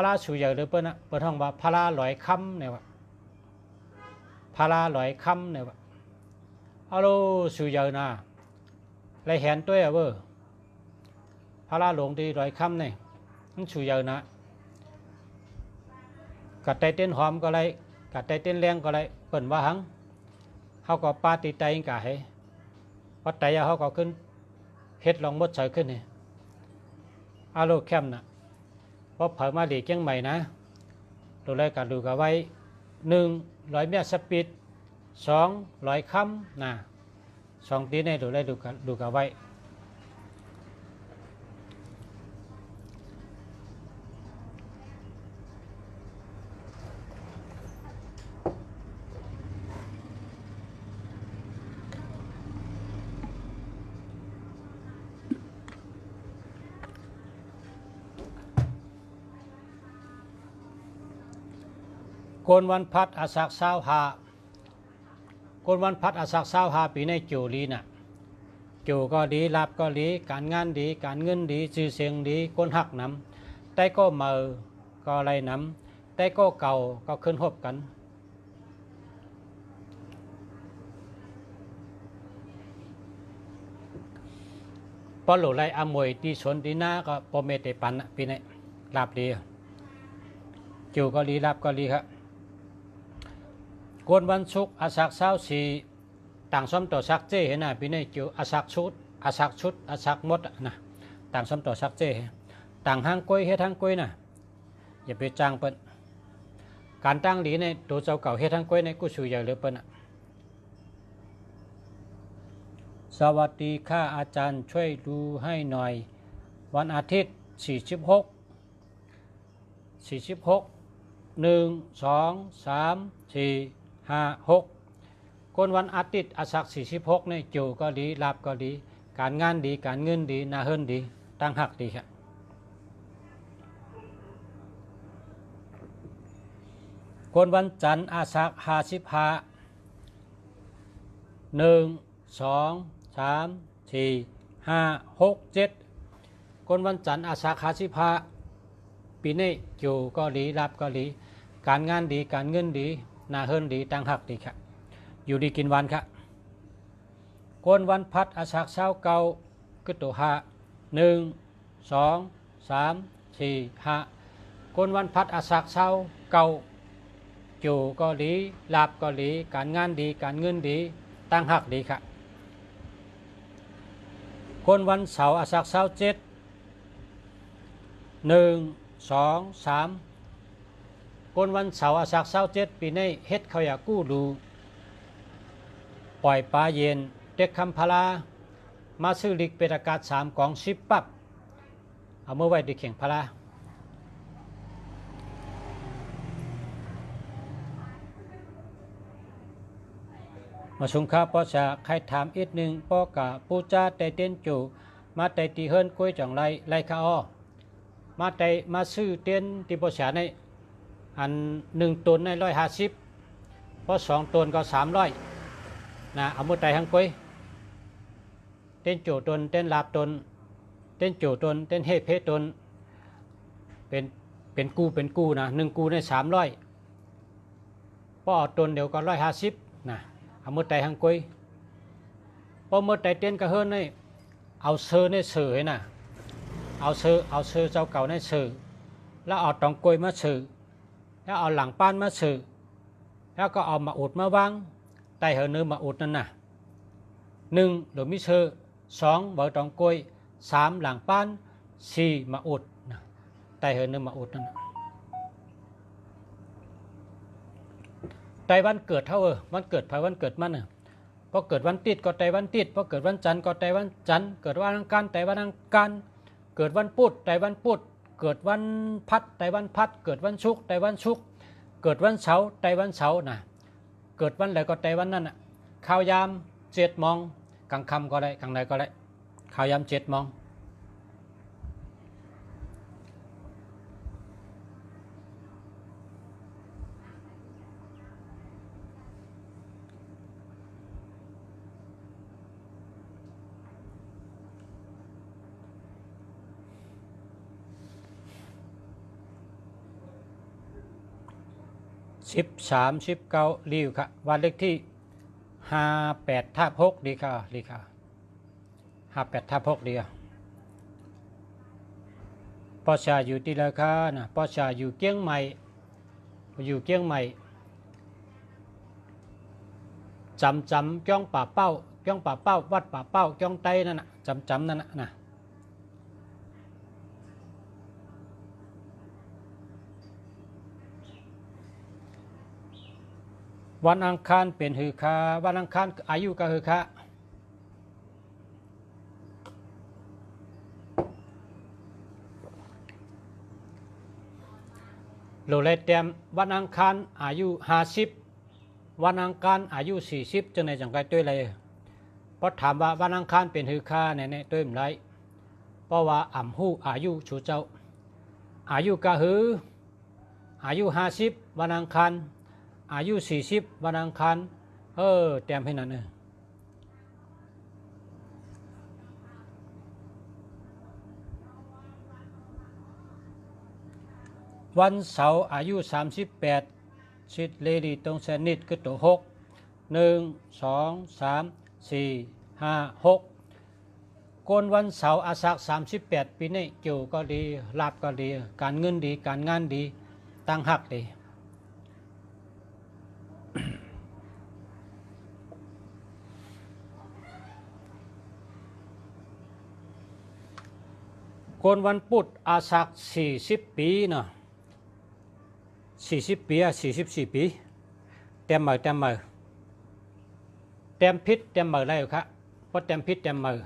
ระสุยเยหรือเปิ้ลนะเปิ้ลห้องว่าพระลอยค่ำเนี่ยว่าพระลอยค่ำเนี่ยว่าอาโลสุยเยนะ ไรแหนตัวเวอร์พระราหลวงดีร้อยคำเนี่ยมันชูเยอะนะกัดไตเต้นหอมก็ไรกัดไตเต้นแรงก็ไรเปิ่นว่าหังเขาก็ปาติไตกะให้วัดไตเขาก็ขึ้นเฮ็ดลองมดใส่ขึ้นนี่อาโลแคมน่ะเพราะเผยมาดีเกียงใหม่นะดูแลกันดูกันไว้100 เมตรสปีด200 คำนะ2 ตีในดูแลดูกันไว้โกนวันพัดอาศักเศร้าหาโกนวันพัดอาศักเศร้าหาปีในจูลีน่ะจูก็ดีลาบก็ดีการงานดีการเงินดีชื่อเสียงดีคนหักน้ำแต่ก็เมาก็ไรน้ำแต่ก็เก่าก็ขึ้นหบกันพอหลุดไรอมวยตีสนตีหน้าก็ปอเมเตปันปีในลาบดีจูก็ดีลาบก็ดีครับโกนวันศุกร์อาศักเศร้าสีต่างซ้อมต่อซักเจ้เห็นนะปีนี้จิวอาศักชุดอาศักมดนะต่างซ้อมต่อซักเจ้ต่างห้างกล้วยเฮ็ดห้างกล้วยนะอย่าไปจ้างเปิ้นการตั้งหลีในตัวเจ้าเก่าเฮ็ดห้างกล้วยในกู้ชูใหญ่เหลือเปิ้นสวัสดีค่ะอาจารย์ช่วยดูให้หน่อยวันอาทิตย์46 1 2 3 4 5 6คนวันอาทิตย์อาศัก46ในจูก็ดีลาบก็ดีการงานดีการเงินดีนาเฮิรนดีตั้งหักดีครับคนวันจันทร์อาศัก55 1 2 3 4 5 6 7คนวันจันทร์อาศัก55ปีนี้จูก็ดีลาบก็ดีการงานดีการเงินดีนาเฮิรนดีตั้งหักดีครับอยู่ดีกินวันครับคนวันพัดอาศักเช้าเก่าก็ตัว1 2 3 4 5คนวันพัดอาศักเช้าเก่าจูก็ดีลาบก็ดีการงานดีการเงินดีตั้งหักดีครับคนวันเสาร์อาศักเช้า7 1 2 3คนวันเสาร์อาศักเช้า7ปีนี้เฮ็ดเขาอยากกู้ดูปล่อยปลาเย็นเด็กคำพลามาซื้อลิกเป็นอากาศ3 กอง10 ปั๊บเอาเมื่อไว้ดีเข่งพลามาชงข้าป้อจะใครถามอีกหนึ่งป้อกะปูจ้าแต่เต้นจูมาแต่ตีเฮิรนกล้วยจังไรข้าอ้อมาซื้อเต้นตีป้อฉาในอัน1 ตนใน150เพราะ2 ตนก็300นะเอามือไตทั้งกล้วยเต้นโจตนเต้นลาบตนเต้นโจตนเต้นเฮเพตนเป็นกู้นะ1 กู้ใน300พอเอาตนเดี๋ยวก็150นะเอามือไตทั้งกล้วยพอมือไตเต้นกระเฮิรนในเอาเซอร์ในเสือให้นะเอาเซอร์เจ้าเก่าในเสือแล้วเอาตองกล้วยมาเสือแล้วเอาหลังป้านมาเสือแล้วก็เอามาอุดมาวางไตเหินเนื้อมาอุดนั่นน่ะ1หรือมิเชอร์2เบอร์ตองกล้วย3หลังป้าน4มาอุดนะไตเหินเนื้อมาอุดนั่นไตวันเกิดเท่าวันเกิดภายวันเกิดมันพอเกิดวันติดก็ไตวันติดพอเกิดวันจันทร์ก็ไตวันจันทร์เกิดวันอังคารไตวันอังคารเกิดวันพุธไตวันพุธเกิดวันพัดไตวันพัดเกิดวันศุกร์ไตวันศุกร์เกิดวันเสาร์ไตวันเสาร์นะเกิดวันไหนก็ไตวันนั้นน่ะข้าวยาม7 โมงกลางค่ำก็ได้กลางไหนก็ได้ข้าวยาม7 โมง13 19รีวค่ะวันเลขที่58 ทับ 6ดีค่ะ 58 ทับ 6เดียวปอชาอยู่ที่ราคานะปอชาอยู่เกียงใหม่จำจ้องป่าเป้าวัดป่าเป้าจ้องไตนั่นน่ะจำนั่นนะวันอังคารเป็นหือคาวันอังคารอายุก็หือคาโลเลเตียมวันอังคารอายุ50วันอังคารอายุ40จังไหนจังไกตัวเลยเพราะถามว่าวันอังคารเป็นหือคาเนี่ยตัวมันไรเพราะว่าอ่ำหู้อายุชูเจ้าอายุก็หืออายุ50วันอังคารอายุ40วันอังคารเตรียมให้นั่นวันเสาร์อายุ38ชิดเลดีตรงเซนิดคือตัว6 1 2 3 4 5 6กนวันเสาร์อาสัก38ปีนี้เกี่ยวก็ดีลาบก็ดีการเงินดีการงานดีตั้งหักดีกนวันพุธอาสัก40ปีเนาะ40ปี44ปีเต็มมือเต็มพิษเต็มมือแล้วครับเพราะเต็มพิษเต็มมือ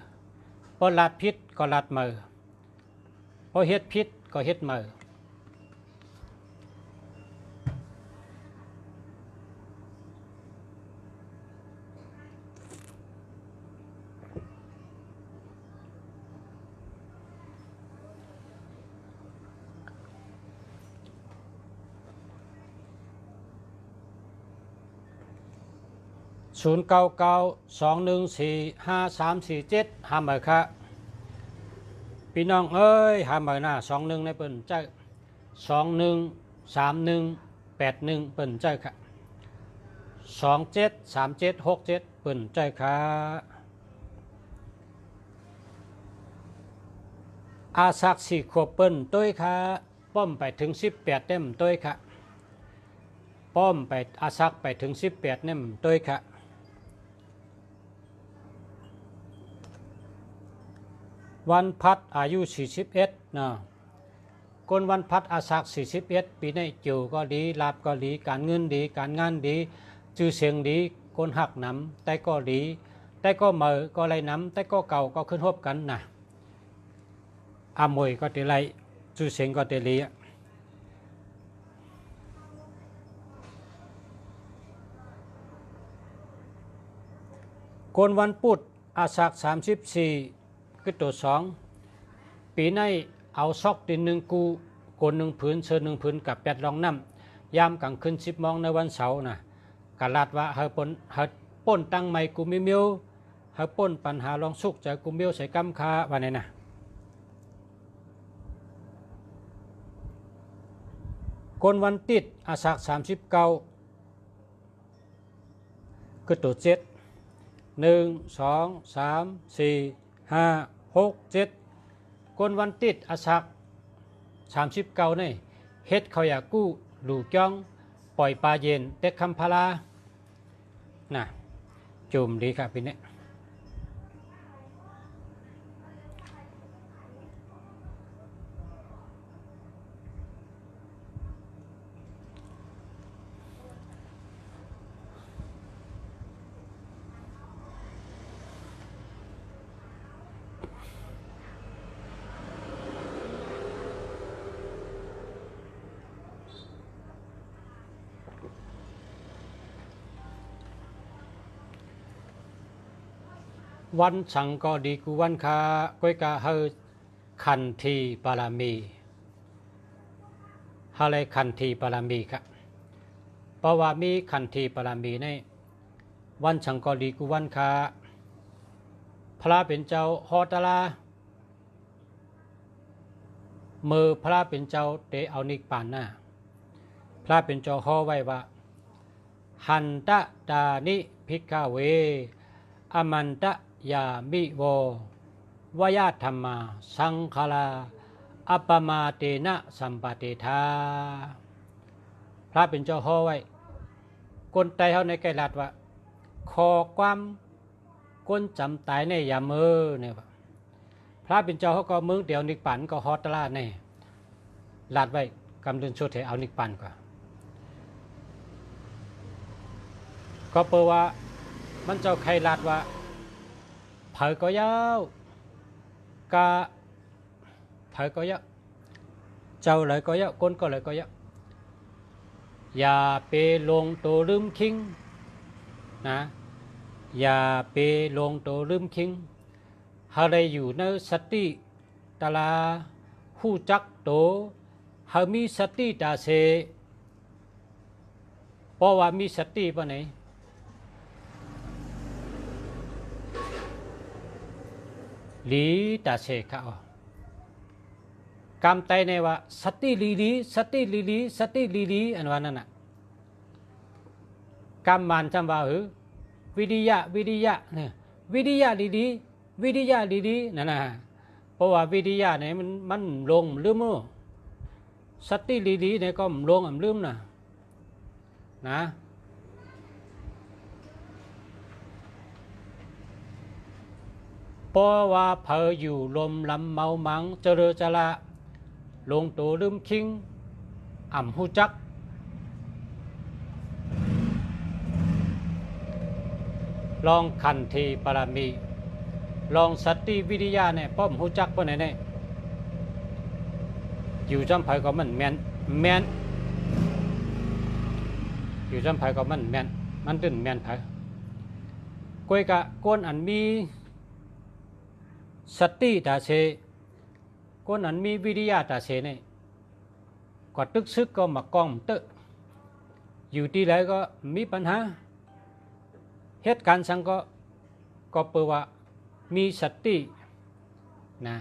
เพราะลาดพิษก็ลาดมือเพราะเฮ็ดพิษก็เฮ็ดมือ0992145347หามือครับพี่น้องเอ้ยหามือหน้า21ในเปิ้นใจ213181เปิ้นใจครับ273767เปิ้นใจครับอาสัก4 ขวบเปิ้นต้วยค่ะป้อมไปถึง18เต็มต้วยค่ะป้อมไปอาสักไปถึง18เต็มต้วยค่ะวันพัดอายุ41นะคนวันพัดอาสัก41ปีนี้จิ๋วก็ดีลาบก็ดีการเงินดีการงานดีชื่อเสียงดีคนหักน้ำแต่ก็ดีแต่ก็เมื่อก็ไรน้ำแต่ก็เก่าก็ขึ้นฮบกันนะอามวยก็เตไรชื่อเสียงก็เตลีคนวันพุธอาสัก34คือตัว2ปีนี้เอาซอกดิน1 กูโกน1 ผืนเชิญ1 ผืนกับ8 รองน้ำยามกลางคืน10 โมงในวันเสาร์นะกาลาดว่าเฮาป้นตั้งใหม่กูมิวเฮาป้นปัญหาลองสุกจากกูมิวใส่กำคาวันนี้นะคนวันติดอาสัก39คือตัว7 1 2 3 4 5 6 7คนวันติดอาสัก39นี่เฮ็ดเขาอยากกู้หลู่จ้องปล่อยปลาเย็นเต็กคำพาราน่ะจุ่มดีครับพี่เนี่ยวันสังก็ดีกูวันคาก้อยกาเฮอคันทีปารามีฮาเลยคันทีปารามีครับเพราะว่ามีคันทีปารามีในวันสังก็ดีกูวันคาพระเป็นเจ้าฮอตลามือพระเป็นเจ้าเตเอานิกปานหน้าพระเป็นเจ้าฮอไว้ว่าหันตะดานิพิกาเวอมันตะยามิโว วยาธรรมาสังขาราอัปปมาเตนะสัมปเตธาพระเป็นเจ้าห้อไว้คนไตเขาในไกลลัดว่าขอความก้นจำตายในยามมือเนี่ยพระเป็นเจ้าเขาก็มึงเดี๋ยวนิกปันก็ฮอตตลาดในลาดไว้กำลังโชดเถเอานิกปันก็เปิดว่ามันเจ้าใครลาดว่าเผยก็ยาวกะเผยก็ยาวเจ้าเลยก็ยาวก้นก็เลยก็ยาวอย่าไปลงตัวลืมคิงนะอย่าไปลงตัวลืมคิงหาได้อยู่ในสติตลาหูจักโตหามีสติตาเสเพราะว่ามีสติปะไหนหลีตาเสเขากำไตในว่าสติลีลีสติลีลีสติลีลีอันว่านั่นน่ะกำมันจำว่าวิริยะวิริยะเนี่ยวิริยะลีลีวิริยะลีลีนั่นน่ะเพราะว่าวิริยะเนี่ยมันลงลืมมั้งสติลีลีเนี่ยก็ลงลืมนะเพราะว่าเพออยู่ลมลำเมามังเจริญจระลงตัวลืมคิงอ่ำหูจักลองขันทีปรามีลองสติวิริยะเนี่ยป้อมหูจักปะไหนเนี่ยอยู่จำไผก็มันแมนอยู่จำไผก็มันแมนมันตื่นแมนไผกวยกะก้นอันมีสติตาเสก้นอันมีวิริยะตาเสเนี่ยก็ตึกซึกก็มากองเตอะอยู่ที่ไหนก็มีปัญหาเหตุการณ์สังก็เปว่ามีสตินะ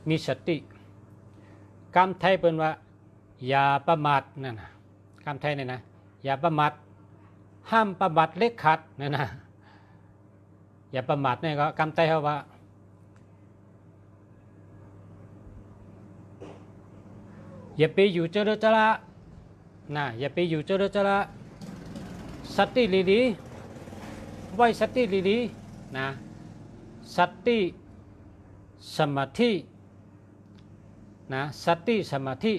มีสติกรรมไทยเป็นว่าอย่าประมาทนั่นนะกรรมไทยเนี่ยนะอย่าประมาทห้ามประมาทเล็กขัดนั่นนะอย่าประมาทเนี่ยก็กรรมไทยเขาว่าอย่าไปอยู่เจริญจระนะอย่าไปอยู่เจริญจระสติลีลีไว้สติลีลีนะสติสมาธินะสติสมาธิ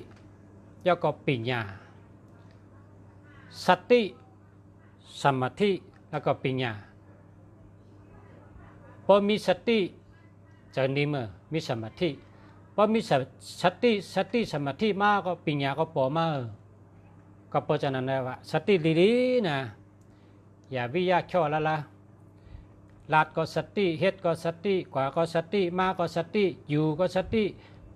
แล้วก็ปัญญาสติสมาธิแล้วก็ปัญญาพอมีสติจะนิ่มมีสมาธิพอมีสติสมาธิมากก็ปัญญาก็พอมากก็เพราะฉะนั้นแล้วว่าสติดีๆนะอย่าวิยาช่อละลาดก็สติเฮ็ดก็สติขวาก็สติมาก็สติอยู่ก็สติ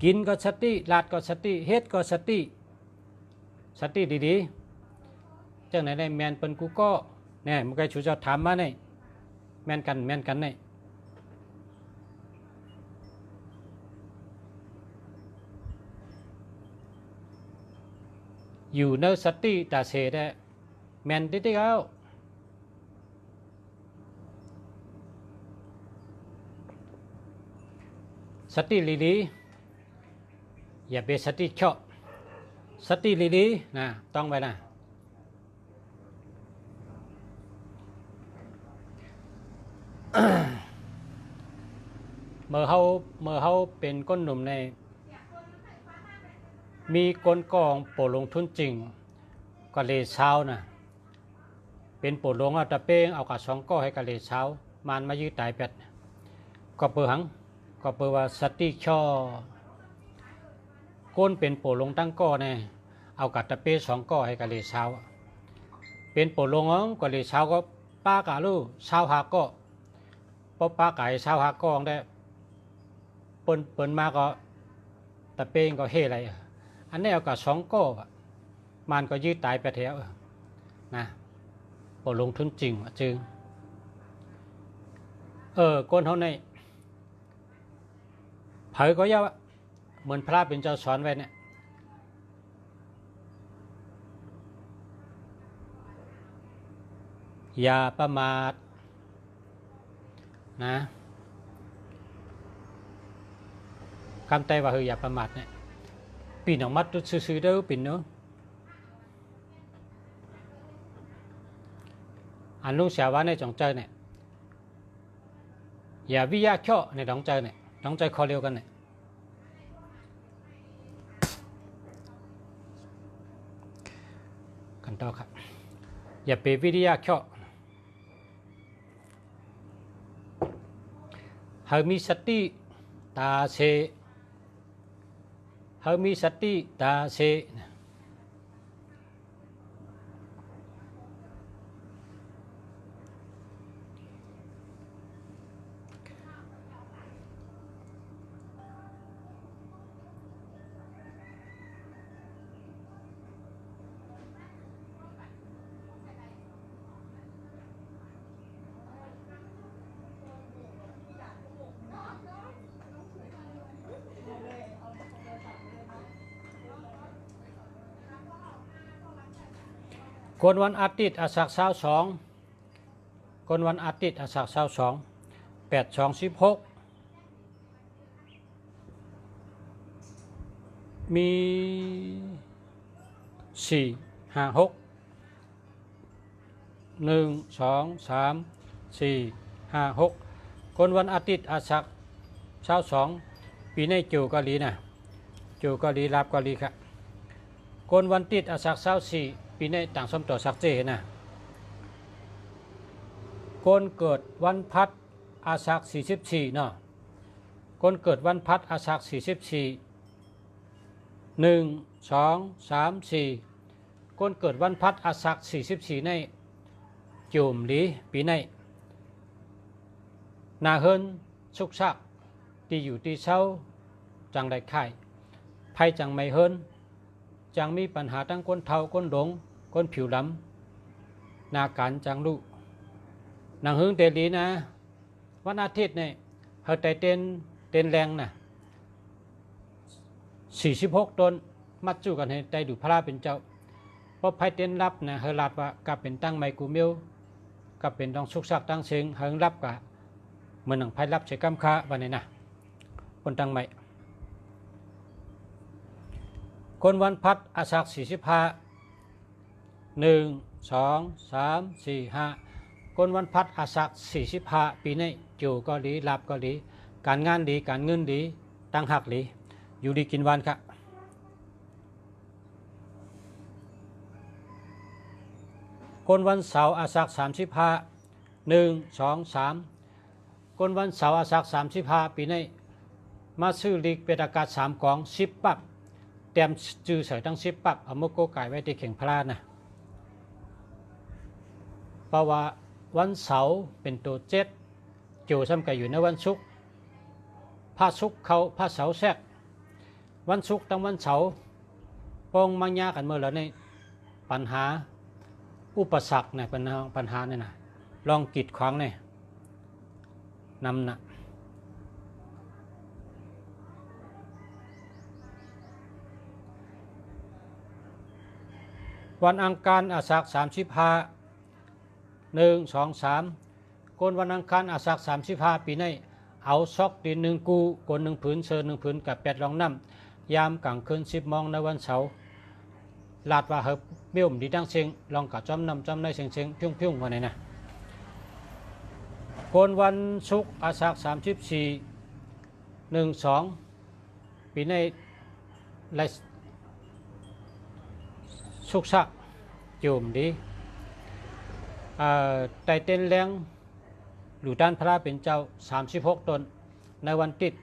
กินก็สติลาดก็สติเฮ็ดก็สติดีๆจังไหนได้แมนเป็นกูก็เนี่ยมึงก็ชูเจ้าถามมาเนี่ยแมนกันเนี่ยอยู่ในสติตาเสได้แมนติดๆเอาสติลีอย่าไปสติชอบสติลีนะต้องไปนะเมื่อเขาเป็นก้นหนุ่มในมีกลกองโปรลงทุนจริงก็เลยเช้านะเป็นโปรลงเอาตะเป้งเอากระสองก้อให้กะเลยเช้ามันมายืดตายเป็ดก็เปิดหังก็เปิดว่าสติช่อก้นเป็นโปรลงตั้งก้อเนี่ยเอากระตะเป้สองก้อให้กะเลยเช้าเป็นโปรลงก็เลยเช้าก็ป้ากะลูเช้าหาก้อพอป้าไก่เช้าหาก้อได้เปิ้นมาก็ตะเป้งก็เฮ่อะไรอันนี้เอากับสองก้อมันก็ยืดตายไปแถวนะพอลงทุนจริงจึงก้นเขาในเผยก็ย่าเหมือนพระเป็นเจ้าสอนไว้เนี่ยอย่าประมาท นะคำใจว่าอย่าประมาทเนี่ยปีนออกมัดซื้อเด้อปีนเนาะอันลุงเสียว่าในจงใจเนี่ยอย่าวิยาเชาะในจงใจเนี่ยจงใจคอเร็วกันเนี่ยกันต่อครับอย่าไปวิริยะเชาะให้มีสติตาเสให้มีสติตาเสคนวันอาทิตย์อาศัก22คนวันอาทิตย์อาศัก22 8 2 16มี4 5 6 1 2 3 4 5 6คนวันอาทิตย์อาศัก22ปีในจูเกาหลีนะจูเกาหลีรับเกาหลีครับคนวันติดอาศัก24ปีในต่างสมต่อสักเจนะคนเกิดวันพัดอาศัก44เนาะคนเกิดวันพัดอาศัก44 1 2 3 4คนเกิดวันพัดอาศัก44ในจุ่มหลีปีในนาเฮินสุกซักตีอยู่ตีเช้าจังได้ไข่ไพ่จังไม่เฮินจังมีปัญหาทั้งก้นเทาก้นหลงก้นผิวดำนาการจังลุนางหึงเตลีนะวันอาทิตย์เนี่ยเฮาแต่เต้นแรงนะ46ตนมัดจู่กันให้ได้ดูพระเป็นเจ้าเพราะไพ่เต้นรับนะเฮาลาดว่ากับเป็นตั้งไมกูเมียวกับเป็นต้องสุกซักตั้งเสียงเฮารับกะเหมือนหนังไพ่รับใช้กำค้าวันนี้นะคนตั้งไมคนวันพัดอาศัก45 1 2 3 4 5คนวันพัดอาศัก45ปีนี้อยู่ก็ดีรับก็ดีการงานดีการเงินดีตั้งหักดีอยู่ดีกินวันครับคนวันเสาร์อาศัก35 1 2 3คนวันเสาร์อาศัก35ปีนี้มาซื้อลีกเป็นอากาศ3กอง10ปับเตรียมจื้อใส่ตั้ง10ปับเอามกโกไก่ไว้ที่เข่งพลานะเพราะว่าวันเสาร์เป็นตัวเจ็ดจูซ้ำกันอยู่ในวันศุกร์พระศุกร์เขาพระเสาร์แทรกวันศุกร์ตั้งวันเสาร์ปองมังยากันเมื่อแล้วในปัญหาอุปสรรคเนี่ยปัญหาเนี่ยนะลองกีดขวางเนี่ยนำนะวันอังคารอาศัก35 1 2 3คนวันอังคารอาศัก35ปีนี้เอาซอกดิน1กูกน1ผืนเชิญ1ผืนกับ8รองน้ำยามกลางคืน10 โมงในวันเสาร์ลาดว่าเฮบเบี้ยมดีดังเสียงลองกับจอมนำจอมในเสียงพิ้งวันไหนนะคนวันศุกร์อาศัก34 1 2ปีนี้ไล่สุกซักจุ่มดีไต่เต้นแรงหรือด้านพระเป็นเจ้า36ตนในวันติด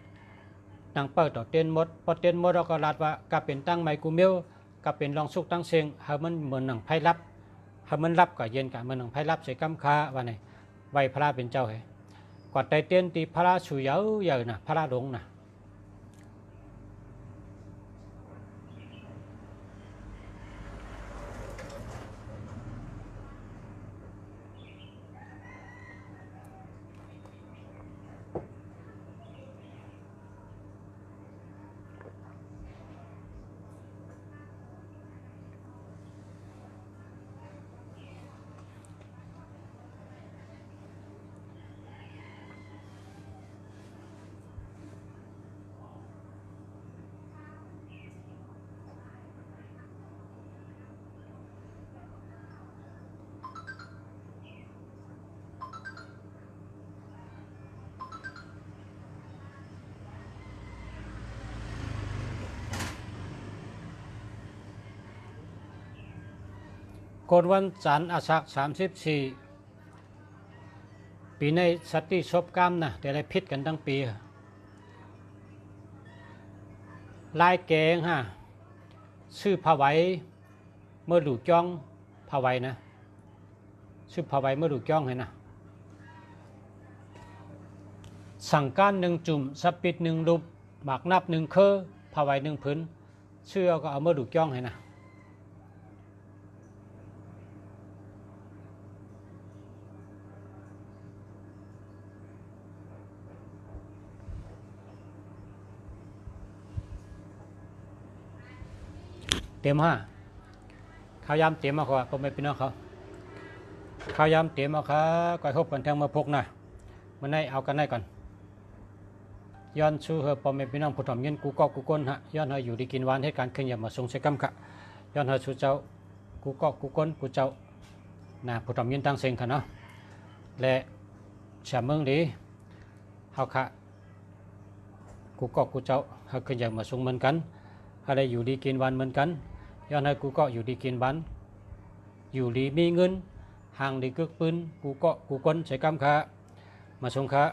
นางเปิดต่อเต้นมดพอเต้นมดเราก็ลาดว่ากับเป็นตั้งไมกูเมียวกับเป็นรองสุกตั้งเสียงเฮามันเหมือนหนังไพ่รับเฮามันรับกับเย็นกับเหมือนหนังไพ่รับใส่กำค้าวันไหนไว้พระเป็นเจ้าเหรอกอดไต่เต้นตีพระสุยาวใหญ่นะพระหลงนะ กนวันจันทร์อาสัก34ปีในสติศพกรรมนะแต่ได้พิษกันทั้งปีลายแกงฮะชื่อพะไว้เมื่อดูจ้องพะไว้นะชื่อพะไว้เมื่อดูจ้องเห็นนะสั่งการหนึ่งจุ่มสปิดหนึ่งรูปหมากนับหนึ่งเคอพะไว้หนึ่งพื้นเชื่อก็เอาเมื่อดูจ้องเห็นนะเตรียมห้าข้าวยำเตรียมมาครับผมไม่เป็นน้องเขาข้าวยำเตรียมมาครับก่อยคบกันแทงมาพกนะมันได้เอากันได้ก่อนย้อนชูเฮอปอมเป็นพี่น้องผู้ถ่อมเงินกูก็กูก้นฮะย้อนเฮออยู่ดีกินหวานให้การขึ้นอย่ามาทรงใช้กำกะย้อนเฮอชูเจ้ากูก็กูก้นกูเจ้านะผู้ถ่อมเงินตั้งเซ็งค่ะเนาะและชาเมืองดีเฮาค่ะกูก็กูเจ้าเฮอขึ้นอย่ามาทรงเหมือนกันอะไรอยู่ดีกินหวานเหมือนกันย้อนเฮอกูก็อยู่ดีกินหวานอยู่ดีมีเงินห่างดีกึกปืนกูก็กูก้นใช้กำค่ะมาทรงค่ะ